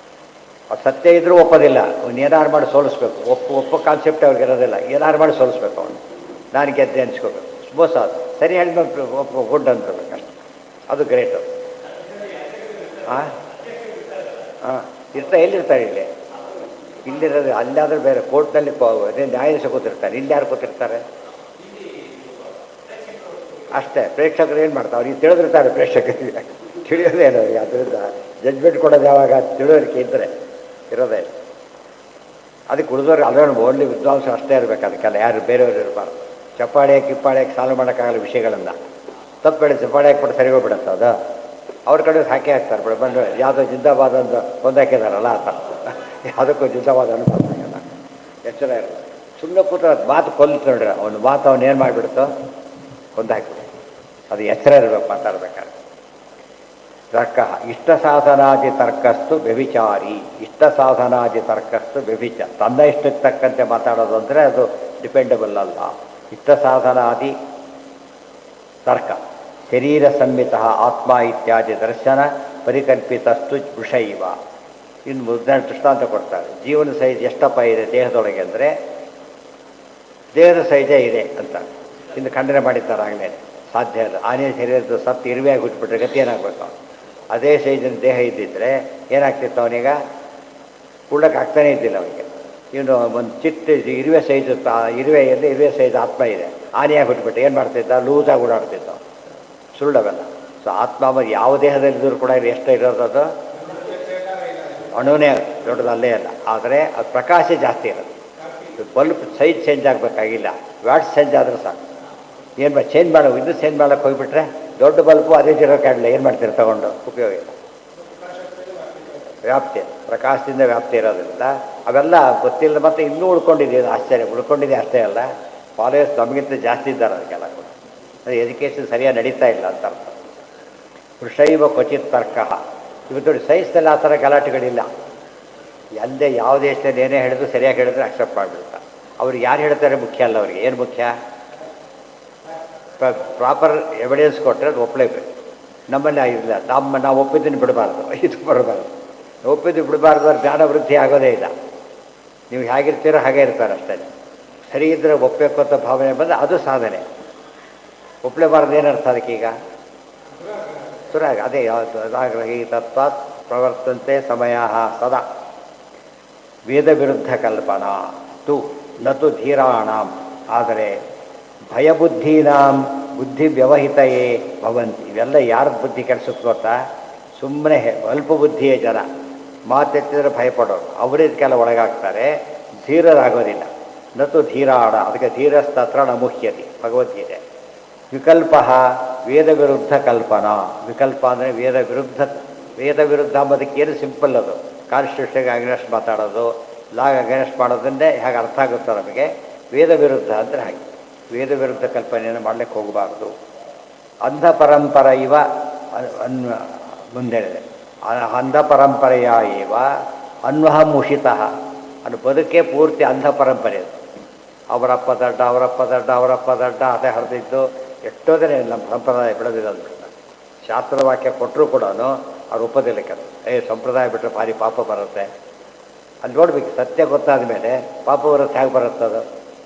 ಅದು ಸತ್ಯ ಇದ್ದರೂ ಒಪ್ಪೋದಿಲ್ಲ, ಅವ್ನು ಏನಾರು ಮಾಡಿ ಸೋಲಿಸ್ಬೇಕು. ಒಪ್ಪೋ ಕಾನ್ಸೆಪ್ಟ್ ಅವ್ರಿಗೆ ಇರೋದಿಲ್ಲ, ಏನಾರು ಮಾಡಿ ಸೋಲಿಸ್ಬೇಕು ಅವನು. ನಾನು ಗೆದ್ದೆ ಅನ್ಸ್ಕೋಬೇಕು, ಮೋಸ ಅದು. ಸರಿ ಹೇಳಿದ್ಮೇಲೆ ಒಪ್ಪು ಗುಡ್ ಅನ್ಕೋಬೇಕು ಅಷ್ಟೆ, ಅದು ಗ್ರೇಟ್. ಅದು ಹಾಂ ಹಾಂ ಎಲ್ಲಿರ್ತಾರೆ ಇಲ್ಲಿ? ಇಲ್ಲಿರೋದು ಅಲ್ಲಾದರೂ ಬೇರೆ ಕೋರ್ಟ್ನಲ್ಲಿ ಅದೇ ನ್ಯಾಯಾಧೀಶ ಕೂತಿರ್ತಾರೆ. ಇಲ್ಲಿ ಯಾರು ಕೂತಿರ್ತಾರೆ? ಅಷ್ಟೇ. ಪ್ರೇಕ್ಷಕರು ಏನು ಮಾಡ್ತಾರೆ, ಅವ್ರಿಗೆ ತಿಳಿದಿರ್ತಾರೆ. ಪ್ರೇಕ್ಷಕರಿಗೆ ತಿಳಿಯೋದೇನು ಅವ್ರಿಗೆ, ಅದರಿಂದ ಜಡ್ಜ್ಮೆಂಟ್ ಕೊಡೋದು ಯಾವಾಗ ತಿಳುವಳಿಕೆ ಇದ್ದರೆ ಇರೋದೇ. ಅದಕ್ಕೆ ಉಳಿದವ್ರು ಅದನ್ನು ಓನ್ಲಿ ವಿದ್ವಾಂಸರು ಅಷ್ಟೇ ಇರಬೇಕು, ಅದಕ್ಕೆಲ್ಲ ಯಾರು ಬೇರೆಯವರು ಇರಬಾರ್ದು. ಕಿಪ್ಪಾಳಿಯಾಗಿ ಸಾಲ್ವ್ ಮಾಡೋಕ್ಕಾಗಲ್ಲ ವಿಷಯಗಳನ್ನು. ತಪ್ಪು ಹೇಳಿ ಚಪ್ಪಾಳಿ ಹಾಕ್ಬಿಟ್ಟು ಸರಿ ಹೋಗ್ಬಿಡುತ್ತೆ ಅದು. ಅವ್ರ ಕಡೆ ಹಾಕಿ ಹಾಕ್ತಾರೆ ಬಿಡ ಬಂದು, ಯಾವುದೋ ಜಿಂದಾಬಾದ್ ಅಂತ ಕೊಂದಾಕಿದಾರಲ್ಲ ಆ ಥರ. ಯಾವುದಕ್ಕೂ ಜಿಂದಾಬಾದ್ ಅನ್ನೋಕ್ಕಾಗಲ್ಲ, ಎಚ್ಚರ ಇರೋದು. ಸುಮ್ಮನೆ ಕೂತ್ರೆ ಅದು ಮಾತು ಕೊಲ್ತು ನೋಡ್ರಿ, ಅವನು ಮಾತು ಅವನು ಏನು ಮಾಡಿಬಿಡ್ತು, ಕೊಂದಾಕ್ಬಿಡಿ. ಅದು ಎಚ್ಚರ ಇರಬೇಕು ಮಾತಾಡ್ಬೇಕಾದ್ರೆ. ತರ್ಕ ಇಷ್ಟ ಸಾಧನಾದಿ ತರ್ಕಸ್ತು ವ್ಯಭಿಚಾರಿ. ಇಷ್ಟ ಸಾಧನಾದಿ ತರ್ಕಸ್ತು ವ್ಯಭಿಚಾರ. ತನ್ನ ಇಷ್ಟಕ್ಕೆ ತಕ್ಕಂತೆ ಮಾತಾಡೋದು ಅಂದರೆ ಅದು ಡಿಪೆಂಡಬಲ್ ಅಲ್ಲ. ಇಷ್ಟ ಸಾಧನಾದಿ ತರ್ಕ ಶರೀರ ಸಂಹಿತ ಆತ್ಮ ಇತ್ಯಾದಿ ದರ್ಶನ ಪರಿಕಲ್ಪಿತಸ್ತು ವೃಷೈವ. ಇನ್ನು ಮುದ್ದ ದೃಷ್ಟಾಂತ ಕೊಡ್ತಾರೆ. ಜೀವನ ಸೈಜ್ ಎಷ್ಟಪ್ಪ ಇದೆ ದೇಹದೊಳಗೆ ಅಂದರೆ ದೇಹದ ಸೈಜೇ ಇದೆ ಅಂತ ಇನ್ನು ಖಂಡನೆ ಮಾಡಿದ್ದಾರೆ. ಆಗಲೇ ಸಾಧ್ಯ ಇಲ್ಲ. ಆನೆಯ ಶರೀರದ ಸತ್ತು ಇರುವೆಯಾಗಿ ಹುಟ್ಟುಬಿಟ್ರೆ ಗತಿ ಏನಾಗಬೇಕು? ಅದೇ ಸೈಜಿನ ದೇಹ ಇದ್ದಿದ್ದರೆ ಏನಾಗ್ತಿತ್ತು ಅವನೀಗ? ಕೂಡಕ್ಕೆ ಆಗ್ತಾನೇ ಇದ್ದಿಲ್ಲ ಅವನಿಗೆ. ಇವನು ಒಂದು ಚಿಕ್ಕ ಇರುವೆ ಸೈಜ್ ಇರುವೆಯಲ್ಲಿ ಇರುವೆ ಸೈಜ್ ಆತ್ಮ ಇದೆ, ಆನೆಯಾಗಿ ಹುಟ್ಟುಬಿಟ್ಟು ಏನು ಮಾಡ್ತಿದ್ದ? ಲೂಸಾಗಿ ಓಡಾಡ್ತಿದ್ದ. ಸುಳ್ಳವೆಲ್ಲ. ಸೊ ಆತ್ಮ ಯಾವ ದೇಹದಲ್ಲಿದ್ದರೂ ಕೂಡ ಇದು ಎಷ್ಟು ಇರೋದು? ಅಣುನೇ ದೊಡ್ಡದಲ್ಲೇ ಅಲ್ಲ. ಆದರೆ ಅದು ಪ್ರಕಾಶ ಜಾಸ್ತಿ ಇರೋದು. ಬಲ್ಬ್ ಸೈಜ್ ಚೇಂಜ್ ಆಗಬೇಕಾಗಿಲ್ಲ, ವ್ಯಾಟ್ಸ್ ಚೇಂಜ್ ಆದರೆ ಸಾಕು. ಏನು ಚೇಂಜ್ ಮಾಡೋ ವಿದ್ಯುತ್ ಚೇಂಜ್ ಮಾಡೋಕ್ಕೆ ಹೋಗಿಬಿಟ್ರೆ ದೊಡ್ಡ ಬಲ್ಬು ಅದೇ ಜೀರೋ ಕ್ಯಾಂಡಲ್ ಏನು ಮಾಡ್ತೀರಿ ತಗೊಂಡು? ಉಪಯೋಗ ಇಲ್ಲ. ವ್ಯಾಪ್ತಿ ಪ್ರಕಾಶದಿಂದ ವ್ಯಾಪ್ತಿ ಇರೋದ್ರಿಂದ ಅವೆಲ್ಲ ಗೊತ್ತಿಲ್ಲ. ಮತ್ತು ಇನ್ನೂ ಉಳ್ಕೊಂಡಿದೆ. ಆಶ್ಚರ್ಯ ಉಳ್ಕೊಂಡಿದೆ ಅಷ್ಟೇ ಅಲ್ಲ, ಫಾಲೋಯರ್ಸ್ ನಮಗಿಂತ ಜಾಸ್ತಿ ಇದ್ದಾರೆ ಅದಕ್ಕೆಲ್ಲ ಕೂಡ. ಅದು ಎಜುಕೇಷನ್ ಸರಿಯಾಗಿ ನಡೀತಾ ಇಲ್ಲ ಅಂತ ಅರ್ಥ. ವೃಷೈವ ಕ್ವಚಿತ್ ತರ್ಕ. ಇವತ್ತು ಸೈನ್ಸ್ನಲ್ಲಿ ಆ ಥರ ಗಲಾಟೆಗಳಿಲ್ಲ. ಎಲ್ಲೇ ಯಾವ ದೇಶದಲ್ಲಿ ಏನೇ ಹೇಳಿದ್ರು ಸರಿಯಾಗಿ ಹೇಳಿದ್ರೆ ಅಕ್ಸೆಪ್ಟ್ ಮಾಡಿಬಿಡ್ತಾರೆ. ಅವ್ರಿಗೆ ಯಾರು ಹೇಳ್ತಾರೆ ಮುಖ್ಯ ಅಲ್ಲ. ಅವ್ರಿಗೆ ಏನು ಮುಖ್ಯ? ಪ್ರಾಪರ್ ಎವಿಡೆನ್ಸ್ ಕೊಟ್ಟರೆ ಅದು ಒಪ್ಪಲೇಬೇಕು. ನಮ್ಮಲ್ಲಿ ಇಲ್ಲ. ನಾವು ಒಪ್ಪಿದ್ದನ್ನು ಬಿಡಬಾರ್ದು, ಇದು ಬರಬಾರ್ದು. ಒಪ್ಪಿದ್ದು ಬಿಡಬಾರ್ದು. ಜ್ಞಾನ ವೃದ್ಧಿ ಆಗೋದೇ ಇಲ್ಲ. ನೀವು ಹೇಗಿರ್ತೀರೋ ಹಾಗೆ ಇರ್ತಾರೆ ಅಷ್ಟೇ. ಸರಿ ಇದ್ದರೆ ಒಪ್ಪಬೇಕು ಅಂತ ಭಾವನೆ ಬಂದರೆ ಅದು ಸಾಧನೆ. ಒಪ್ಪಲೇಬಾರ್ದು ಏನರ್ಥ ಅದಕ್ಕೀಗ? ಸುರಾಗ ಅದೇ ಯಾವುದು ಅದಾಗ್ರಹಿ ತತ್ವಾತ್ ಪ್ರವರ್ತಂತೆ ಸಮಯ ಸದಾ. ವೇದ ವಿರುದ್ಧ ಕಲ್ಪನಾ ತು ನತು ಧೀರಾಣಾಂ. ಆದರೆ ಭಯಬುದ್ಧೀನಾಂ ಬುದ್ಧಿ ವ್ಯವಹಿತಯೇ ಭವಂತಿ. ಇವೆಲ್ಲ ಯಾರ ಬುದ್ಧಿ ಕೆಡಿಸುತ್ತೆ ಗೊತ್ತಾ? ಸುಮ್ಮನೆ ಅಲ್ಪ ಬುದ್ಧಿಯ ಜನ ಮಾತೆತ್ತಿದ್ರೆ ಭಯಪಡೋರು, ಅವರಿದಕ್ಕೆಲ್ಲ ಒಳಗಾಗ್ತಾರೆ, ಧೀರರಾಗೋದಿಲ್ಲ. ನತು ಧೀರಾಣ. ಅದಕ್ಕೆ ಧೀರಸ್ತತ್ರ ನ ಮುಹ್ಯತಿ ಭಗವದ್ಗೀತೆ. ವಿಕಲ್ಪ ವೇದ ವಿರುದ್ಧ ಕಲ್ಪನಾ. ವಿಕಲ್ಪ ಅಂದರೆ ವೇದ ವಿರುದ್ಧ. ವೇದ ವಿರುದ್ಧ ಅಂಬೋದಕ್ಕೆ ಏನು ಸಿಂಪಲ್ ಅದು. ಕಾನ್ಸ್ಟಿಟ್ಯೂಷನ್ಗೆ ಅಗೇನೆಸ್ಟ್ ಮಾತಾಡೋದು, ಲಾಗ್ ಅಗೇನೆಸ್ಟ್ ಮಾಡೋದನ್ನೇ ಹೇಗೆ ಅರ್ಥ ಆಗುತ್ತೋ ನಮಗೆ. ವೇದ ವಿರುದ್ಧ ಅಂದರೆ ಹಾಗೆ. ವೇದ ವಿರುದ್ಧ ಕಲ್ಪನೆಯನ್ನು ಮಾಡಲಿಕ್ಕೆ ಹೋಗಬಾರ್ದು. ಅಂಧ ಪರಂಪರ ಇವ ಮುಂದೆಳಿದೆ. ಅಂಧ ಪರಂಪರೆಯ ಇವ ಅನ್ವಹ ಮುಷಿತಃ. ಅದು ಬದುಕೇ ಪೂರ್ತಿ ಅಂಧ ಪರಂಪರೆ. ಅವರಪ್ಪ ದಡ್ಡ, ಅವರಪ್ಪ ದಡ್ಡ, ಅವರಪ್ಪ ದಡ್ಡ ಅದೇ ಹರಿದಿದ್ದು ಎಷ್ಟೋದೇ ನಮ್ಮ ಸಂಪ್ರದಾಯ ಬಿಡೋದಿಲ್ಲ ಅಂದ್ಬಿಡ್ತಾರೆ. ಶಾಸ್ತ್ರದ ವಾಕ್ಯ ಕೊಟ್ಟರೂ ಕೂಡ ಅವ್ರು ಒಪ್ಪೋದಿಲ್ಲ ಕೆಲವು. ಸಂಪ್ರದಾಯ ಬಿಟ್ಟರೆ ಭಾರಿ ಪಾಪ ಬರುತ್ತೆ. ಅಲ್ಲಿ ನೋಡ್ಬೇಕು. ಸತ್ಯ ಗೊತ್ತಾದ ಮೇಲೆ ಪಾಪ ಬರುತ್ತೆ ಹೇಗೆ ಬರುತ್ತದು?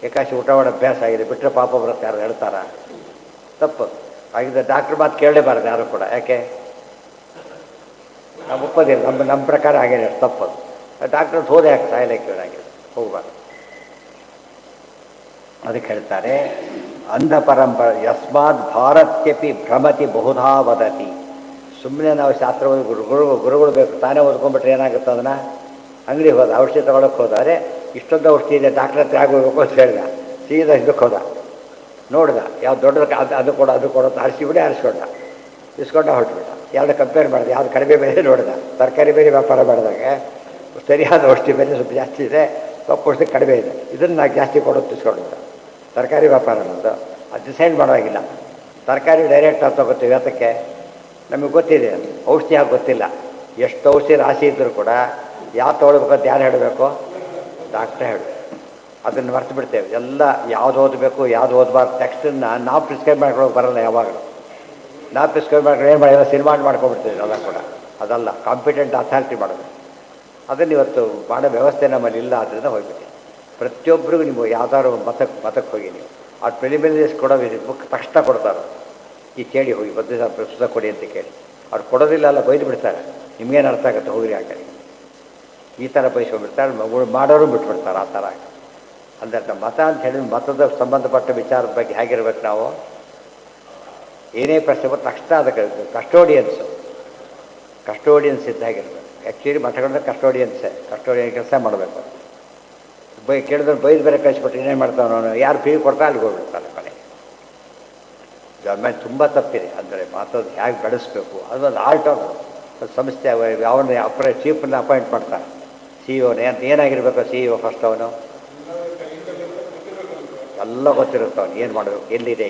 ಏಕಾಶಿ ಊಟ ಮಾಡೋ ಅಭ್ಯಾಸ ಆಗಿದೆ, ಬಿಟ್ಟರೆ ಪಾಪ ಬರುತ್ತೆ ಯಾರು ಹೇಳ್ತಾರ? ತಪ್ಪು. ಹಾಗಿದ್ದರೆ ಡಾಕ್ಟ್ರ್ ಮಾತು ಕೇಳಲೇಬಾರ್ದು ಯಾರು ಕೂಡ. ಯಾಕೆ? ನಾವು ಒಪ್ಪೋದಿಲ್ಲ. ನಮ್ಮ ಪ್ರಕಾರ ಹಾಗೇನೆ ತಪ್ಪದು. ಡಾಕ್ಟ್ರ್ ಹೋದೆ ಯಾಕೆ ಸಾಯಲಿಕ್ಕೆ ಇವನಾಗಿದೆ, ಹೋಗಬಾರ್ದು. ಅದಕ್ಕೆ ಹೇಳ್ತಾರೆ ಅಂಧ ಪರಂಪರೆ. ಯಸ್ಮಾತ್ ಭಾರತ್ಯಪಿ ಭ್ರಮತಿ ಬಹುಧಾ ವದತಿ. ಸುಮ್ಮನೆ ನಾವು ಶಾಸ್ತ್ರ ಗುರುಗಳು ಬೇಕು ತಾನೇ ಓದ್ಕೊಂಡ್ಬಿಟ್ರೆ ಏನಾಗುತ್ತೆ? ಅದನ್ನು ಅಂಗಡಿ ಹೋದ, ಔಷಧಿ ತೊಗೊಳಕ್ಕೆ ಹೋದ. ಅರೆ ಇಷ್ಟೊಂದು ಔಷಧಿ ಇದೆ, ಡಾಕ್ಟ್ರ್ ಹತ್ರ ಆಗೋಗ್ಬೇಕು ಅಂತ ಹೇಳಿದ. ಸೀದಾ ಇದಕ್ಕೆ ಹೋದ, ನೋಡಿದ ಯಾವ್ದು ದೊಡ್ಡದಕ್ಕೆ ಅದು ಕೊಡೋ ಅದು ಕೊಡೋ ಅಂತ ಆರಿಸಿಬಿಡಿ. ಆರಿಸ್ಕೊಂಡ, ಇಸ್ಕೊಂಡ ಹೊರಟುಬಿಟ್ಟ. ಯಾವ್ದು ಕಂಪೇರ್ ಮಾಡಿದೆ, ಯಾವ್ದು ಕಡಿಮೆ ಬೆಲೆ ನೋಡಿದ. ತರಕಾರಿ ಬೇರೆ ವ್ಯಾಪಾರ ಮಾಡಿದಾಗ ಸರಿಯಾದ ಔಷಧಿ ಬೆಲೆ ಸ್ವಲ್ಪ ಜಾಸ್ತಿ ಇದೆ, ಸೊಪ್ಪು ಔಷಧಿ ಕಡಿಮೆ ಇದೆ, ಇದನ್ನು ನಾನು ಜಾಸ್ತಿ ಕೊಡೋದು ಇಸ್ಕೊಂಡ್ಬಿಟ್ಟ. ತರಕಾರಿ ವ್ಯಾಪಾರ ಅನ್ನೋದು ಅದು ಡಿಸೈಡ್ ಮಾಡೋವಾಗಿಲ್ಲ. ತರಕಾರಿ ಡೈರೆಕ್ಟ್ ಆಗಿ ತೊಗೋತೀವಿ. ಅದಕ್ಕೆ ನಮಗೆ ಗೊತ್ತಿದೆ, ಔಷಧಿ ಆಗಿ ಗೊತ್ತಿಲ್ಲ. ಎಷ್ಟು ಔಷಧಿ ರಾಶಿ ಇದ್ದರೂ ಕೂಡ ಯಾವ ತೊಗೊಳ್ಬೇಕಂತ ಯಾರು ಹೇಳಬೇಕು? ಡಾಕ್ಟ್ರೇ ಹೇಳಬೇಕು. ಅದನ್ನು ಮರ್ತು ಬಿಡ್ತೇವೆ ಎಲ್ಲ. ಯಾವ್ದು ಓದಬೇಕು ಯಾವ್ದು ಓದಬಾರ್ದು ಟೆಕ್ಸ್ಟನ್ನು ನಾವು ಪ್ರಿಸ್ಕ್ರೈಬ್ ಮಾಡ್ಕೊಳ್ಳೋಕೆ ಬರೋಲ್ಲ ಯಾವಾಗಲೂ. ನಾವು ಪ್ರಿಸ್ಕ್ರೈಬ್ ಮಾಡ್ಕೊಂಡು ಏನು ಮಾಡಿಲ್ಲ, ಸಿನಿಮಾ ಮಾಡ್ಕೊಂಡ್ಬಿಡ್ತೀವಿ ಎಲ್ಲ ಕೂಡ. ಅದಲ್ಲ, ಕಾಂಪಿಟೆಂಟ್ ಅಥಾರಿಟಿ ಮಾಡಬೇಕು. ಅದನ್ನು ಇವತ್ತು ಮಾಡೋ ವ್ಯವಸ್ಥೆ ನಮ್ಮಲ್ಲಿ ಇಲ್ಲ. ಆದ್ದರಿಂದ ಹೋಗ್ಬಿಟ್ಟು ಪ್ರತಿಯೊಬ್ಬರಿಗೂ ನೀವು ಯಾವ್ದಾದ್ರು ಮತಕ್ಕೆ ಹೋಗಿ ನೀವು ಆ ಪ್ರಿಲಿಮಿನರೀಸ್ ಕೊಡೋ ಬುಕ್ ತಕ್ಷಣ ಕೊಡ್ತಾರೆ. ಈ ಕೇಳಿ ಹೋಗಿ ಬದ್ಧ ಪುಸ್ತಕ ಕೊಡಿ ಅಂತ ಕೇಳಿ. ಅವ್ರು ಕೊಡೋದಿಲ್ಲ, ಅಲ್ಲ ಬೈದು ಬಿಡ್ತಾರೆ. ನಿಮಗೇನು ಅರ್ಥ ಆಗುತ್ತೆ ಹೋಗ್ರಿ ಆ ಕಡೆ. ಈ ಥರ ಬಯಸ್ಕೊಂಡ್ಬಿಡ್ತಾರೆ. ಮಾಡೋರು ಬಿಟ್ಬಿಡ್ತಾರೆ. ಆ ಥರ ಅಂದರೆ ಮತ ಅಂತ ಹೇಳಿ ಮತದ ಸಂಬಂಧಪಟ್ಟ ವಿಚಾರದ ಬಗ್ಗೆ ಹೇಗಿರ್ಬೇಕು ನಾವು? ಏನೇ ಪ್ರಶ್ನೆ ಬಂದು ತಕ್ಷಣ ಅದಕ್ಕೆ ಕಸ್ಟೋಡಿಯನ್ಸ್ ಇದ್ದಾಗಿರ್ಬೇಕು. ಆ್ಯಕ್ಚುಲಿ ಮಠಗಳನ್ನ ಕಸ್ಟೋಡಿಯನ್ ಕೆಲಸ ಮಾಡಬೇಕು. ಕೇಳಿದ್ರೆ ಬೈದು ಬೇರೆ ಕಳಿಸ್ಬಿಟ್ಟು ಇನ್ನೇನು ಮಾಡ್ತಾವೆ ನಾನು ಯಾರು ಫೀ ಕೊಡ್ತಾ ಅಲ್ಲಿಗೆ ಹೋಗ್ಬಿಡ್ತಾನೆ ಕೊನೆ. ಗೌರ್ಮೆಂಟ್ ತುಂಬ ತಪ್ಪಿದೆ. ಅಂದರೆ ಮಾತದ್ದು ಹೇಗೆ ಬೆಳೆಸಬೇಕು ಅದೊಂದು ಆರ್ಟ್. ಅದು ಸಂಸ್ಥೆ ಅವನ ಚೀಫನ್ನ ಅಪಾಯಿಂಟ್ ಮಾಡ್ತಾನೆ, ಸಿ ಇ ಒನೇ ಅಂತ. ಏನಾಗಿರ್ಬೇಕು ಸಿ ಇ ಒ ಫಸ್ಟ್? ಅವನು ಎಲ್ಲ ಗೊತ್ತಿರುತ್ತೆ ಅವ್ನು ಏನು ಮಾಡಬೇಕು, ಎಲ್ಲಿದೆ,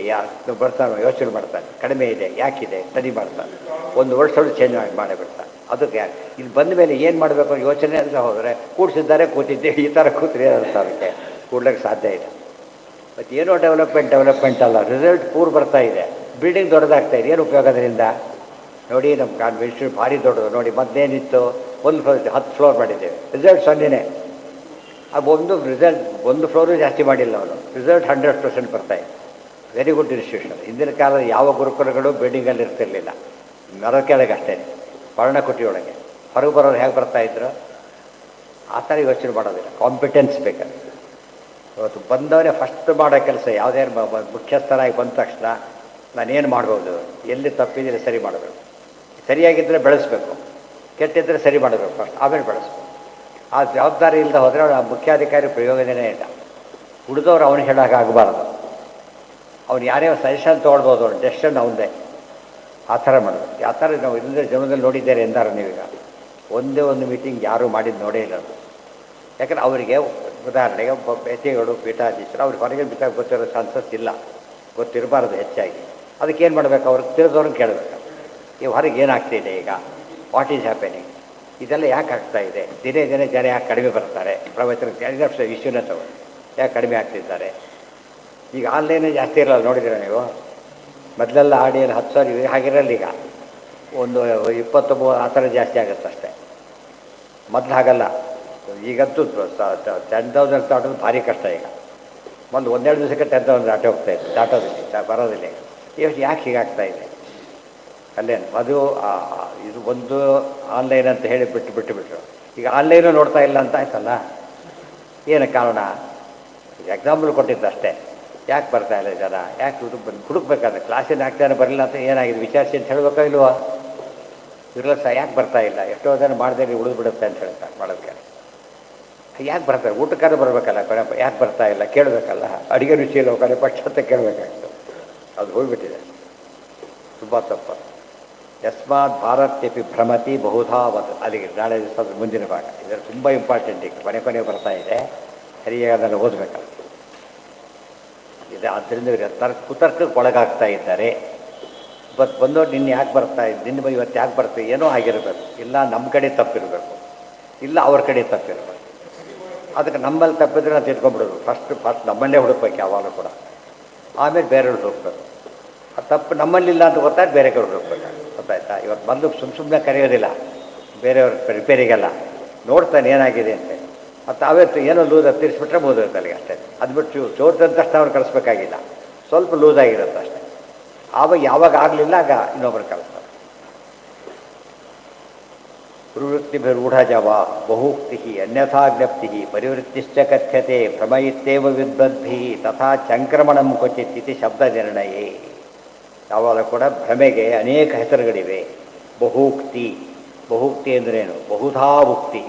ಬರ್ತಾನೆ, ಯೋಚನೆ ಮಾಡ್ತಾನೆ, ಕಡಿಮೆ ಇದೆ, ಯಾಕಿದೆ ಸ್ಟಡಿ ಮಾಡ್ತಾನೆ, ಒಂದು ವರ್ಷಗಳು ಚೇಂಜ್ ಮಾಡಿಬಿಡ್ತಾನೆ. ಅದಕ್ಕೆ ಇಲ್ಲಿ ಬಂದ ಮೇಲೆ ಏನು ಮಾಡಬೇಕು ಯೋಚನೆ ಅಂತ ಹೋದರೆ ಕೂಡಿಸಿದ್ದಾರೆ, ಕೂತಿದ್ದೆ, ಈ ಥರ ಕೂತ್ರಿ ಅಂತ ಅದಕ್ಕೆ ಕೂಡ್ಲಿಕ್ಕೆ ಸಾಧ್ಯ ಇಲ್ಲ. ಮತ್ತು ಏನೋ ಡೆವಲಪ್ಮೆಂಟ್ ಅಲ್ಲ, ರಿಸಲ್ಟ್ ಪೂರ್ ಬರ್ತಾ ಇದೆ, ಬಿಲ್ಡಿಂಗ್ ದೊಡ್ಡದಾಗ್ತಾ ಇದೆ, ಏನು ಉಪಯೋಗ ಅದರಿಂದ? ನೋಡಿ ನಮ್ಮ ಕಾನ್ವೆನ್ಷನ್ ಭಾರಿ ದೊಡ್ಡದು ನೋಡಿ, ಮೊದಲೇನಿತ್ತು ಒಂದು ಫ್ಲೋರ್ 10 ಫ್ಲೋರ್ ಮಾಡಿದ್ದೇವೆ, ರಿಸಲ್ಟ್ ಸೊನ್ನೆನೇ. ಒಂದು ಫ್ಲೋರು ಜಾಸ್ತಿ ಮಾಡಿಲ್ಲ ಅವನು, ರಿಸಲ್ಟ್ 100% ಬರ್ತಾಯಿದೆ. Very good institution. ಹಿಂದಿನ ಕಾಲದ ಯಾವ ಗುರುಕುಲಗಳು ಬಿಲ್ಡಿಂಗಲ್ಲಿ ಇರ್ತಿರ್ಲಿಲ್ಲ, ಮರದ ಕೆಳಗೆ ಅಷ್ಟೇ, ಪರ್ಣಕುಟಿಯೊಳಗೆ. ಹೊರಗೆ ಬರೋರು ಹೇಗೆ ಬರ್ತಾಯಿದ್ರು ಆ ಥರ ಯೋಚನೆ ಮಾಡೋದಿಲ್ಲ, ಕಾಂಪಿಟೆನ್ಸ್ ಬೇಕಾದ್ರೆ. ಇವತ್ತು ಬಂದವರೇ ಫಸ್ಟ್ ಮಾಡೋ ಕೆಲಸ ಯಾವುದೇ ಮುಖ್ಯಸ್ಥರಾಗಿ ಬಂದ ತಕ್ಷಣ ನಾನೇನು ಮಾಡ್ಬೋದು, ಎಲ್ಲಿ ತಪ್ಪಿದ್ರೆ ಸರಿ ಮಾಡಬೇಕು, ಸರಿಯಾಗಿದ್ದರೆ ಬೆಳೆಸಬೇಕು, ಕೆಟ್ಟಿದ್ದರೆ ಸರಿ ಮಾಡಬೇಕು ಫಸ್ಟ್, ಆಮೇಲೆ ಬೆಳೆಸ್ಬೇಕು. ಆ ಜವಾಬ್ದಾರಿ ಇಲ್ಲದೆ ಹೋದರೆ ಆ ಮುಖ್ಯಾಧಿಕಾರಿ ಪ್ರಯೋಜನವೇ ಇಲ್ಲ. ಉಳಿದವ್ರು ಅವನು ಹೇಳೋಕ್ಕಾಗಬಾರ್ದು, ಅವ್ನು ಯಾರೇ ಸಜೆಷನ್ ತೊಗೊಳ್ಬೋದು, ಅವ್ನು ಡೆಸಿಷನ್ ಅವನದೇ. ಆ ಥರ ಮಾಡೋದು. ಆ ಥರ ನಾವು ಇಲ್ಲದೆ ಜೀವನದಲ್ಲಿ ನೋಡಿದ್ದೇನೆ ಎಂದಾರು ನೀವೀಗ ಒಂದೇ ಒಂದು ಮೀಟಿಂಗ್ ಯಾರೂ ಮಾಡಿದ್ದು ನೋಡೇ ಇಲ್ಲ ಅದು. ಯಾಕಂದರೆ ಅವರಿಗೆ ಉದಾಹರಣೆಗೆ ಒಬ್ಬ ವ್ಯಕ್ತಿಗಳು ಪೀಠಾಧೀಶರು ಅವ್ರಿಗೆ ಹೊರಗೆ ಬಿಟ್ಟಾಗ ಗೊತ್ತಿರೋ ಚಾನ್ಸಸ್ ಇಲ್ಲ, ಗೊತ್ತಿರಬಾರ್ದು ಹೆಚ್ಚಾಗಿ. ಅದಕ್ಕೇನು ಮಾಡಬೇಕು, ಅವ್ರಿಗೆ ತಿಳಿದವ್ರನ್ನ ಕೇಳಬೇಕು, ಈ ಹೊರಗೆ ಏನಾಗ್ತಿದೆ ಈಗ, ವಾಟ್ ಈಸ್ ಹ್ಯಾಪನಿಂಗ್, ಇದೆಲ್ಲ ಯಾಕೆ ಆಗ್ತಾ ಇದೆ, ದಿನೇ ದಿನೇ ಜನ ಯಾಕೆ ಕಡಿಮೆ ಬರ್ತಾರೆ, ಪ್ರವಚನ ಇಶ್ಯೂನೇ ತಗೊಂಡು ಯಾಕೆ ಕಡಿಮೆ ಆಗ್ತಿದ್ದಾರೆ. ಈಗ ಆನ್ಲೈನೇ ಜಾಸ್ತಿ ಇರಲ್ಲ, ನೋಡಿದ್ದೀರ ನೀವು. ಮೊದಲೆಲ್ಲ ಆಡಿಯಲ್ಲಿ 10,000 ಹಾಗಿರಲ್ಲ, ಈಗ ಒಂದು 20-30 ಆ ಥರ ಜಾಸ್ತಿ ಆಗುತ್ತೆ ಅಷ್ಟೇ. ಮೊದಲು ಹಾಗಲ್ಲ, ಈಗಂತೂ 10,000 ದಾಟೋದು ಭಾರಿ ಕಷ್ಟ. ಈಗ ಮೊದಲು 1-2 ದಿವಸಕ್ಕೆ 10,000 ದಾಟಿ ಹೋಗ್ತಾಯಿತ್ತು, ದಾಟೋದಿಲ್ಲ, ಬರೋದಿಲ್ಲ. ಈಗ ಯಾಕೆ ಹೀಗಾಗ್ತಾ ಇದೆ ಅಲ್ಲೇನು ಅದು ಇದು ಒಂದು ಆನ್ಲೈನ್ ಅಂತ ಹೇಳಿ ಬಿಟ್ಟರು. ಈಗ ಆನ್ಲೈನು ನೋಡ್ತಾ ಇಲ್ಲ ಅಂತ ಆಯ್ತಲ್ಲ, ಏನು ಕಾರಣ? ಎಕ್ಸಾಂಪಲ್ ಕೊಟ್ಟಿದ್ದು ಅಷ್ಟೇ. ಯಾಕೆ ಬರ್ತಾ ಇಲ್ಲ ಜನ, ಯಾಕೆ ಇದು ಬಂದು ಹುಡುಕ್ಬೇಕಾದ್ರೆ ಕ್ಲಾಸಿನ ಆಗ್ತಾನೆ ಬರಲಿಲ್ಲ ಅಂತ ಏನಾಗಿದೆ ವಿಚಾರಿಸಿ ಅಂತ ಹೇಳಬೇಕಾ ಇಲ್ವಾ? ಇರಲ್ಲ ಸಹ ಯಾಕೆ ಬರ್ತಾ ಇಲ್ಲ, ಎಷ್ಟೋ ಜನ ಮಾಡದೆ ಉಳಿದು ಬಿಡುತ್ತೆ ಅಂತ ಹೇಳ್ತಾರೆ ಮಾಡೋದಕ್ಕೆ. ಯಾಕೆ ಬರ್ತಾರೆ, ಊಟಕ್ಕಾದ್ರೂ ಬರಬೇಕಲ್ಲ, ಯಾಕೆ ಬರ್ತಾ ಇಲ್ಲ ಕೇಳಬೇಕಲ್ಲ, ಅಡುಗೆ ರುಚಿ ಇಲ್ಲ ಕಡೆ ಪಕ್ಷ ಅಂತ ಕೇಳಬೇಕಾಗ್ತದೆ. ಅದು ಹೋಗಿಬಿಟ್ಟಿದೆ, ತುಂಬ ತಪ್ಪು. ಯಸ್ಮಾತ್ ಭಾರತ್ಯಪಿ ಭ್ರಮತಿ ಬಹುಧಾವತ್. ಅಲ್ಲಿಗೆ ನಾಳೆ ದಿವಸದ ಮುಂದಿನ ಭಾಗ ಇದರ ತುಂಬ ಇಂಪಾರ್ಟೆಂಟ್. ಈಗ ಕೊನೆ ಬರ್ತಾ ಇದೆ, ಸರಿಯಾಗಿ ಅದನ್ನು ಓದಬೇಕಲ್ಲ ಇದೆ. ಆದ್ದರಿಂದ ಕುತರ್ಕಕ್ಕೆ ಒಳಗಾಗ್ತಾ ಇದ್ದಾರೆ. ಬಂದವ್ರು ನಿನ್ನೆ ಯಾಕೆ ಬರ್ತಾ ಇದ್ದು, ನಿನ್ನ ಇವತ್ತು ಯಾಕೆ ಬರ್ತೀವಿ, ಏನೋ ಆಗಿರಬೇಕು, ಇಲ್ಲ ನಮ್ಮ ಕಡೆ ತಪ್ಪಿರಬೇಕು, ಇಲ್ಲ ಅವ್ರ ಕಡೆ ತಪ್ಪಿರಬೇಕು. ಅದಕ್ಕೆ ನಮ್ಮಲ್ಲಿ ತಪ್ಪಿದ್ರೆ ನಾವು ತಿಳ್ಕೊಂಬಿಡೋದು. ಫಸ್ಟ್ ನಮ್ಮಲ್ಲೇ ಹುಡುಕ್ಬೇಕು ಯಾವಾಗಲೂ ಕೂಡ, ಆಮೇಲೆ ಬೇರೆಯವ್ರು ಹುಡುಕ್ಬೇಕು. ಆ ತಪ್ಪು ನಮ್ಮಲ್ಲಿಲ್ಲ ಅಂತ ಗೊತ್ತಾಗಿ ಬೇರೆ ಕಡೆ ಹುಡುಕ್ಬೇಕು, ಗೊತ್ತಾಯ್ತಾ? ಇವತ್ತು ಬಂದು ಸುಮ್ಮನೆ ಕರೆಯೋದಿಲ್ಲ ಬೇರೆಯವ್ರ ರಿಪೇರಿಗೆಲ್ಲ, ನೋಡ್ತಾನೆ ಏನಾಗಿದೆ ಅಂತ. ಮತ್ತು ಅವತ್ತು ಏನೋ ಲೂಸ್ ತಿರ್ಸ್ಬಿಟ್ರೆ ಮುಗಿದೋಗುತ್ತೆ ಅಲ್ಲಿಗೆ ಅಷ್ಟೇ. ಅದು ಬಿಟ್ಟು ಚೋರ್ದಂತ ತಕ್ಷಣ ಅವ್ರು ಕಳಿಸ್ಬೇಕಾಗಿಲ್ಲ, ಸ್ವಲ್ಪ ಲೂಸ್ ಆಗಿರುತ್ತೆ ಅಷ್ಟೇ. ಆವಾಗ ಯಾವಾಗ ಆಗಲಿಲ್ಲ ಆಗ ಇನ್ನೊಬ್ಬರು ಕಳಿಸ್ತಾರೆ. ಪ್ರವೃತ್ತಿಭಿರೂಢಜವ ಬಹುಕ್ತಿ ಅನ್ಯಥಾ ಜ್ಞಪ್ತಿ ಪರಿವೃತ್ತಿಶ್ಚ ಕಥ್ಯತೆ ಭ್ರಮಯಿತ್ತೇವ ವಿದ್ಬದ್ಭಿ ತಥಾ ಚಂಕ್ರಮಣಂ ಕ್ವಚಿತ್ ಇತಿ ಶಬ್ದ ನಿರ್ಣಯೇ. ಯಾವಾಗ ಕೂಡ ಭ್ರಮೆಗೆ ಅನೇಕ ಹೆಸರುಗಳಿವೆ. ಬಹುಕ್ತಿ ಅಂದ್ರೇನು? ಬಹುಧಾ ಉಕ್ತಿ.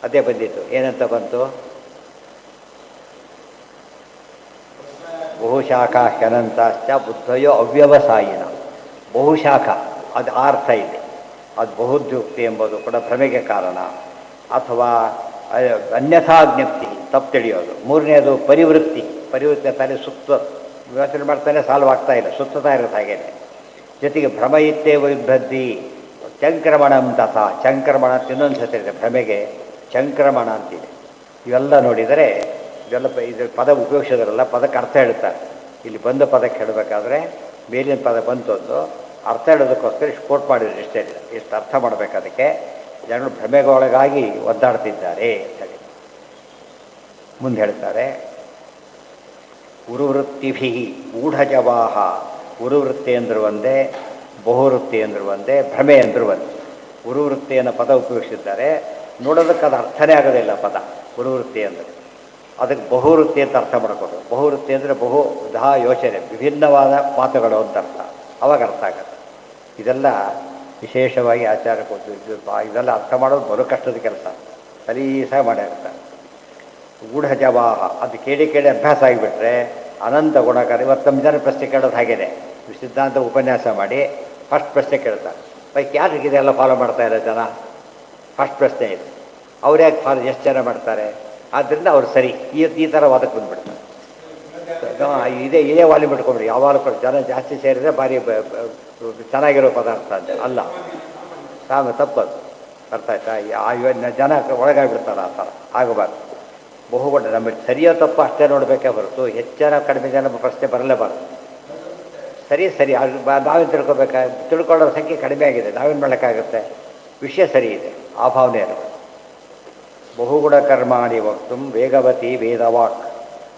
ಅದೇ ಬಂದಿತ್ತು, ಏನಂತ ಬಂತು? ಬಹುಶಾಖಾ ಹ್ಯನಂತಾಶ್ಚ ಬುದ್ಧಯೋ ಅವ್ಯವಸಾಯಿನ. ಬಹುಶಾಖ ಅದು ಅರ್ಥ ಇದೆ, ಅದು ಬಹುದ್ಯುಕ್ತಿ ಎಂಬುದು ಕೂಡ ಭ್ರಮೆಗೆ ಕಾರಣ. ಅಥವಾ ಅನ್ಯಥಾ ಜ್ಞಪ್ತಿ, ತಪ್ಪು ತಿಳಿಯೋದು. ಮೂರನೇದು ಪರಿವೃತ್ತಿ ತಲೆ ಯೋಚನೆ ಮಾಡ್ತಾನೆ, ಸಾಲ್ವ್ ಆಗ್ತಾ ಇಲ್ಲ, ಸುತ್ತಾ ಇರುತ್ತೆ ಹಾಗೇನೆ. ಜೊತೆಗೆ ಭ್ರಮ ಇತ್ತೇ ವಿಭ್ರದ್ದಿ ಚಂಕ್ರಮಣ ತಥಾ. ಚಂಕ್ರಮಣ ಅಂತ ಇನ್ನೊಂದು ಹೆಸರಿದೆ ಭ್ರಮೆಗೆ, ಚಂಕ್ರಮಣ ಅಂತಿದೆ. ಇವೆಲ್ಲ ನೋಡಿದರೆ ಇದೆಲ್ಲ ಇದ್ರ ಪದ ಉಪಯೋಗಿಸೋದ್ರಲ್ಲ, ಪದಕ್ಕೆ ಅರ್ಥ ಹೇಳ್ತಾರೆ. ಇಲ್ಲಿ ಬಂದ ಪದಕ್ಕೆ ಹೇಳಬೇಕಾದ್ರೆ ಮೇಲಿನ ಪದ ಬಂತದ್ದು ಅರ್ಥ ಹೇಳೋದಕ್ಕೋಸ್ಕರ ಇಷ್ಟು ಕೋಟ್ ಮಾಡಿದ್ರು, ಇಷ್ಟೇ ಇಲ್ಲ, ಇಷ್ಟು ಅರ್ಥ ಮಾಡಬೇಕು. ಅದಕ್ಕೆ ಜನರು ಭ್ರಮೆಗೊಳಗಾಗಿ ಒದ್ದಾಡ್ತಿದ್ದಾರೆ ಅಂತ ಹೇಳಿ ಮುಂದೆ ಹೇಳ್ತಾರೆ. ಉರುವೃತ್ತಿಭಿ ಗೂಢಜವಾಹ. ಉರುವೃತ್ತಿ ಅಂದರು ಒಂದೇ, ಬಹುವೃತ್ತಿ ಅಂದರು ಒಂದೇ, ಭ್ರಮೆ ಅಂದರು ಒಂದೇ. ಉರುವೃತ್ತಿಯನ್ನು ಪದ ಉಪಯೋಗಿಸಿದ್ದಾರೆ, ನೋಡೋದಕ್ಕೆ ಅದು ಅರ್ಥನೇ ಆಗೋದಿಲ್ಲ ಪದ ಉರುವೃತ್ತಿ ಅಂದರೆ. ಅದಕ್ಕೆ ಬಹುವೃತ್ತಿ ಅಂತ ಅರ್ಥ ಮಾಡ್ಕೊಂಡು, ಬಹುವೃತ್ತಿ ಅಂದರೆ ಬಹುಧಾ ಯೋಚನೆ, ವಿಭಿನ್ನವಾದ ಮಾತುಗಳು ಅಂತ ಅರ್ಥ, ಅವಾಗ ಅರ್ಥ ಆಗುತ್ತೆ. ಇದೆಲ್ಲ ವಿಶೇಷವಾಗಿ ಆಚಾರಕ್ಕೆ ಇದೆಲ್ಲ ಅರ್ಥ ಮಾಡೋದು ಬರೋ ಕಷ್ಟದ ಕೆಲಸ, ಸಲೀಸಾಗಿ ಮಾಡಿರ್ತಾರೆ. ಗೂಢಜವಾಹ ಅದು ಕೇಳಿ ಅಭ್ಯಾಸ ಆಗಿಬಿಟ್ರೆ ಅನಂತ ಗುಣಕಾರ. ಇವತ್ತು ನಮ್ಮ ಜನ ಪ್ರಶ್ನೆ ಕೇಳೋದು ಹಾಗೇನೆ. ಸಿದ್ಧಾಂತ ಉಪನ್ಯಾಸ ಮಾಡಿ ಫಸ್ಟ್ ಪ್ರಶ್ನೆ ಕೇಳ್ತಾರೆ, ಬೈಕ್ ಯಾರಿಗೆ ಇದೆಲ್ಲ ಫಾಲೋ ಮಾಡ್ತಾ ಇರೋ ಜನ? ಫಸ್ಟ್ ಪ್ರಶ್ನೆ ಇದೆ, ಅವ್ರು ಯಾಕೆ ಫಾಲೋ, ಎಷ್ಟು ಜನ ಮಾಡ್ತಾರೆ? ಆದ್ದರಿಂದ ಅವ್ರು ಸರಿ ಈ ಥರ ವಾದಕ್ಕೆ ಬಂದುಬಿಡ್ತಾರೆ. ಇದೇ ವಾಲ್ಯೂಮ್ ಇಟ್ಕೊಂಡ್ರಿ ಯಾವಾಗಲೂ ಕೂಡ ಜನ ಜಾಸ್ತಿ ಸೇರಿದರೆ ಭಾರಿ ಚೆನ್ನಾಗಿರೋ ಪದಾರ್ಥ ಅಂತ ಅಲ್ಲ. ತಪ್ಪದು. ಅರ್ಥ ಆಯ್ತಾ? ಜನ ಒಳಗಾಗ್ಬಿಡ್ತಾರೆ, ಆ ಥರ ಆಗಬಾರ್ದು. ಬಹುಗೊಂಡು ನಮಗೆ ಸರಿಯೋ ತಪ್ಪು ಅಷ್ಟೇ ನೋಡಬೇಕೇ ಹೊರತು ಹೆಚ್ಚಿನ ಕಡಿಮೆ ಜನ ಪ್ರಶ್ನೆ ಬರಲೇಬಾರ್ದು. ಸರಿ ಅದು ನಾವೇನು ತಿಳ್ಕೊಳ್ಳೋ ಸಂಖ್ಯೆ ಕಡಿಮೆ ಆಗಿದೆ, ನಾವೇನು ಮಾಡೋಕ್ಕಾಗುತ್ತೆ? ವಿಷಯ ಸರಿ ಇದೆ, ಆ ಭಾವನೆ ಇರಬೇಕು. ಬಹುಗುಣ ಕರ್ಮಾಣಿ ವಕ್ತು ವೇಗವತಿ ವೇದವಾಕ್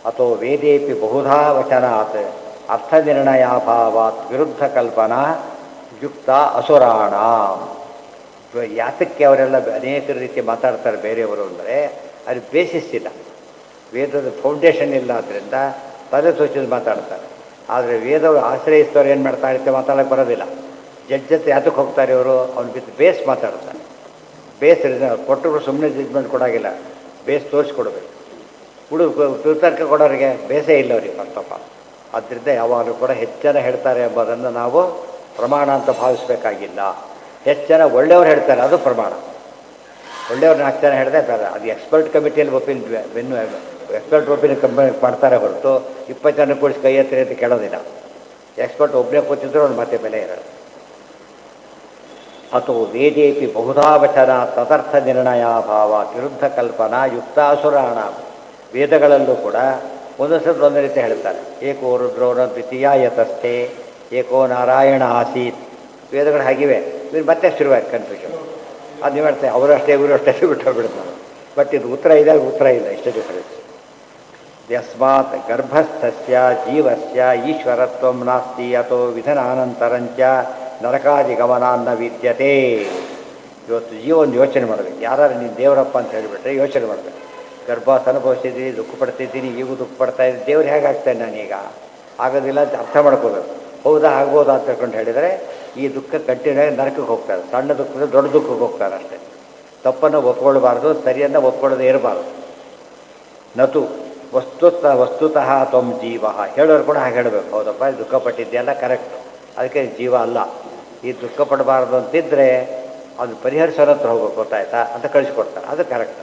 ಅಥೋ ವೇದೇಪಿ ಬಹುಧಾ ವಚನಾತ್ ಅರ್ಥನಿರ್ಣಯಾಭಾವಾತ್ ವಿರುದ್ಧ ಕಲ್ಪನಾ ಯುಕ್ತ ಅಸುರಾಣ. ಯಾತಕ್ಕೆ ಅವರೆಲ್ಲ ಅನೇಕ ರೀತಿ ಮಾತಾಡ್ತಾರೆ ಬೇರೆಯವರು ಅಂದರೆ ಅದು ಬೇಸಿಸ್ ಇಲ್ಲ, ವೇದದ ಫೌಂಡೇಶನ್ ಇಲ್ಲ. ಆದ್ದರಿಂದ ತಲೆ ಸೂಚಿಸಿ ಮಾತಾಡ್ತಾರೆ. ಆದರೆ ವೇದವು ಆಶ್ರಯಿಸಿದವರು ಏನು ಮಾಡ್ತಾ ಇರ್ತಾರೆ, ಮಾತಾಡೋಕ್ಕೆ ಬರೋದಿಲ್ಲ. ಜಡ್ಜತೆ ಯಾತಕ್ಕೆ ಹೋಗ್ತಾರೆ ಇವರು? ಅವ್ನು ಬಿದ್ದು ಬೇಸ್ ಮಾತಾಡ್ತಾರೆ. ಬೇಸ್ ಕೊಟ್ಟರು ಸುಮ್ಮನೆ ಜಡ್ಜ್ಮೆಂಟ್ ಕೊಡೋಗಿಲ್ಲ, ಬೇಸ್ ತೋರಿಸ್ಕೊಡ್ಬೇಕು. ತರ್ಕ ಕೊಡೋರಿಗೆ ಬೇಸೇ ಇಲ್ಲ ಅವ್ರಿಗೆ ಫಸ್ಟ್ ಆಫ್ ಆಲ್. ಆದ್ದರಿಂದ ಯಾವಾಗಲೂ ಕೂಡ ಹೆಚ್ಚನ ಹೇಳ್ತಾರೆ ಎಂಬುದನ್ನು ನಾವು ಪ್ರಮಾಣ ಅಂತ ಭಾವಿಸಬೇಕಾಗಿಲ್ಲ. ಹೆಚ್ಚನ ಒಳ್ಳೆಯವ್ರು ಹೇಳ್ತಾರೆ, ಅದು ಪ್ರಮಾಣ. ಒಳ್ಳೆಯವ್ರು 4 ಜನ ಹೇಳಿದೆ ಬೇಡ, ಅದು ಎಕ್ಸ್ಪರ್ಟ್ ಕಮಿಟಿಯಲ್ಲಿ ಎಕ್ಸ್ಪರ್ಟ್ ಒಪಿನಿಯನ್ ಮಾಡ್ತಾರೆ ಹೊರತು 20 ಜನ ಕೂಡಿಸಿ ಕೈ ಎತ್ತರಿ ಅಂತ ಕೇಳೋದಿಲ್ಲ. ಎಕ್ಸ್ಪರ್ಟ್ ಒಬ್ಬನೇ ಕೂತಿದ್ರು ಅವ್ನು ಮತ್ತೆ ಬೆಲೆ ಇರೋದು. ಅಥೋ ವೇದೇಪಿ ಬಹುಧಾ ವಚನ ತದರ್ಥ ನಿರ್ಣಯಾಭಾವ ವಿರುದ್ಧ ಕಲ್ಪನಾ ಯುಕ್ತ ಅಸುರಾಣ. ವೇದಗಳಲ್ಲೂ ಕೂಡ ಒಂದೊಂದು ಒಂದು ರೀತಿ ಹೇಳ್ತಾರೆ. ಏಕೋ ರುದ್ರೋನ ದ್ವಿತೀಯ ಯತಸ್ಥೆ ಏಕೋ ನಾರಾಯಣ ಆಸೀತ್. ವೇದಗಳು ಹಾಗಿವೆ. ಇವ್ರು ಮತ್ತೆ ಶುರುವಾಯ್ತು ಕನ್ಫ್ಯೂಷನ್. ಅದು ನೀವು ಹೇಳ್ತಾರೆ ಅವರು ಅಷ್ಟೇ ಇವರು ಅಷ್ಟೇ ಬಿಡ್ತಾರೆ. ಬಟ್ ಇದು ಉತ್ತರ ಇದೆ, ಉತ್ತರ ಇಲ್ಲ, ಇಷ್ಟೇ ಡಿಫರೆನ್ಸ್. ಯಸ್ಮಾತ್ ಗರ್ಭಸ್ಥಸ್ಯ ಜೀವಸ್ಯ ಈಶ್ವರತ್ವ ನಾಸ್ತಿ ಅಥೋ ವಿಧನಾನಂತರಂಚ ನರಕಾದಿ ಗಮನಾನ್ನ ವಿದ್ಯತೆ. ಇವತ್ತು ಜೀವನ ಯೋಚನೆ ಮಾಡಬೇಕು. ಯಾರು ನೀನು ದೇವರಪ್ಪ ಅಂತ ಹೇಳಿಬಿಟ್ರೆ ಯೋಚನೆ ಮಾಡಬೇಕು. ಗರ್ಭಾಸ ಅನುಭವಿಸಿದ್ದೀನಿ, ದುಃಖ ಪಡ್ತಿದ್ದೀನಿ, ಈಗೂ ದುಃಖ ಪಡ್ತಾ ಇದ್ದೀನಿ, ದೇವ್ರು ಹೇಗಾಗ್ತಾನೆ ನಾನೀಗ? ಆಗೋದಿಲ್ಲ ಅಂತ ಅರ್ಥ ಮಾಡ್ಕೋಬೇಕು. ಹೌದಾ ಆಗ್ಬೋದಾ ಅಂತ ತಿಳ್ಕೊಂಡು ಹೇಳಿದರೆ ಈ ದುಃಖ ಕಂಟಿನ್ಯೂ ನರಕಕ್ಕೆ ಹೋಗ್ತಾರೆ. ಸಣ್ಣ ದುಃಖದ ದೊಡ್ಡ ದುಃಖಕ್ಕೆ ಹೋಗ್ತಾರೆ ಅಷ್ಟೇ. ತಪ್ಪನ್ನು ಒಪ್ಕೊಳ್ಬಾರ್ದು, ಸರಿಯನ್ನು ಒಪ್ಕೊಳ್ಳೋದೇ ಇರಬಾರ್ದು. ನತು ವಸ್ತುತಃ ತ್ವಂ ಜೀವ. ಹೇಳೋರು ಕೂಡ ಹಾಗೆ ಹೇಳಬೇಕು. ಹೌದಪ್ಪ ದುಃಖ ಪಟ್ಟಿದ್ದೆಲ್ಲ ಕರೆಕ್ಟು, ಅದಕ್ಕೆ ಜೀವ ಅಲ್ಲ. ಈ ದುಃಖ ಪಡಬಾರ್ದು ಅಂತಿದ್ದರೆ ಅದು ಪರಿಹರಿಸೋರ ಹತ್ರ ಹೋಗ್ಬೇಕು, ಗೊತ್ತಾಯ್ತಾ ಅಂತ ಕಳಿಸ್ಕೊಡ್ತಾರೆ. ಅದು ಕರೆಕ್ಟ್.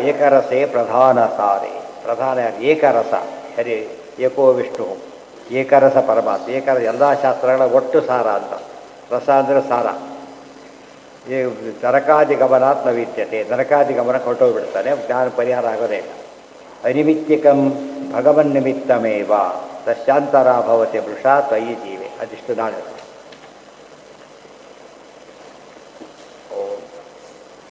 ಏಕರಸೇ ಪ್ರಧಾನ ಸಾರೆ. ಪ್ರಧಾನ ಏಕರಸ ಹರಿ ಏಕೋ ವಿಷ್ಣು, ಏಕರಸ ಪರಮಾತ್ಮ. ಏಕರಸ ಎಲ್ಲ ಶಾಸ್ತ್ರಗಳ ಒಟ್ಟು ಸಾರ ಅಂತ. ರಸ ಅಂದರೆ ಸಾರ. ಈ ನರಕಾದಿ ಗಮನಾತ್ ನವೀತ್ಯತೆ. ನರಕಾದಿ ಗಮನ ಹೊರಟೋಗ್ಬಿಡ್ತಾನೆ, ಜ್ಞಾನ ಪರಿಹಾರ ಆಗೋದೇ ಇಲ್ಲ. ಅನಿಮಿತ್ಯಕಂ ಭಗವನ್ನಿಮಿತ್ತಮೇವ ತಸ್ಯಾಂತರ ಭವತಿ ವೃಷಾ ತ್ವಯಿ ಜೀವೆ. ಅದಿಷ್ಟು ನಾಳೆ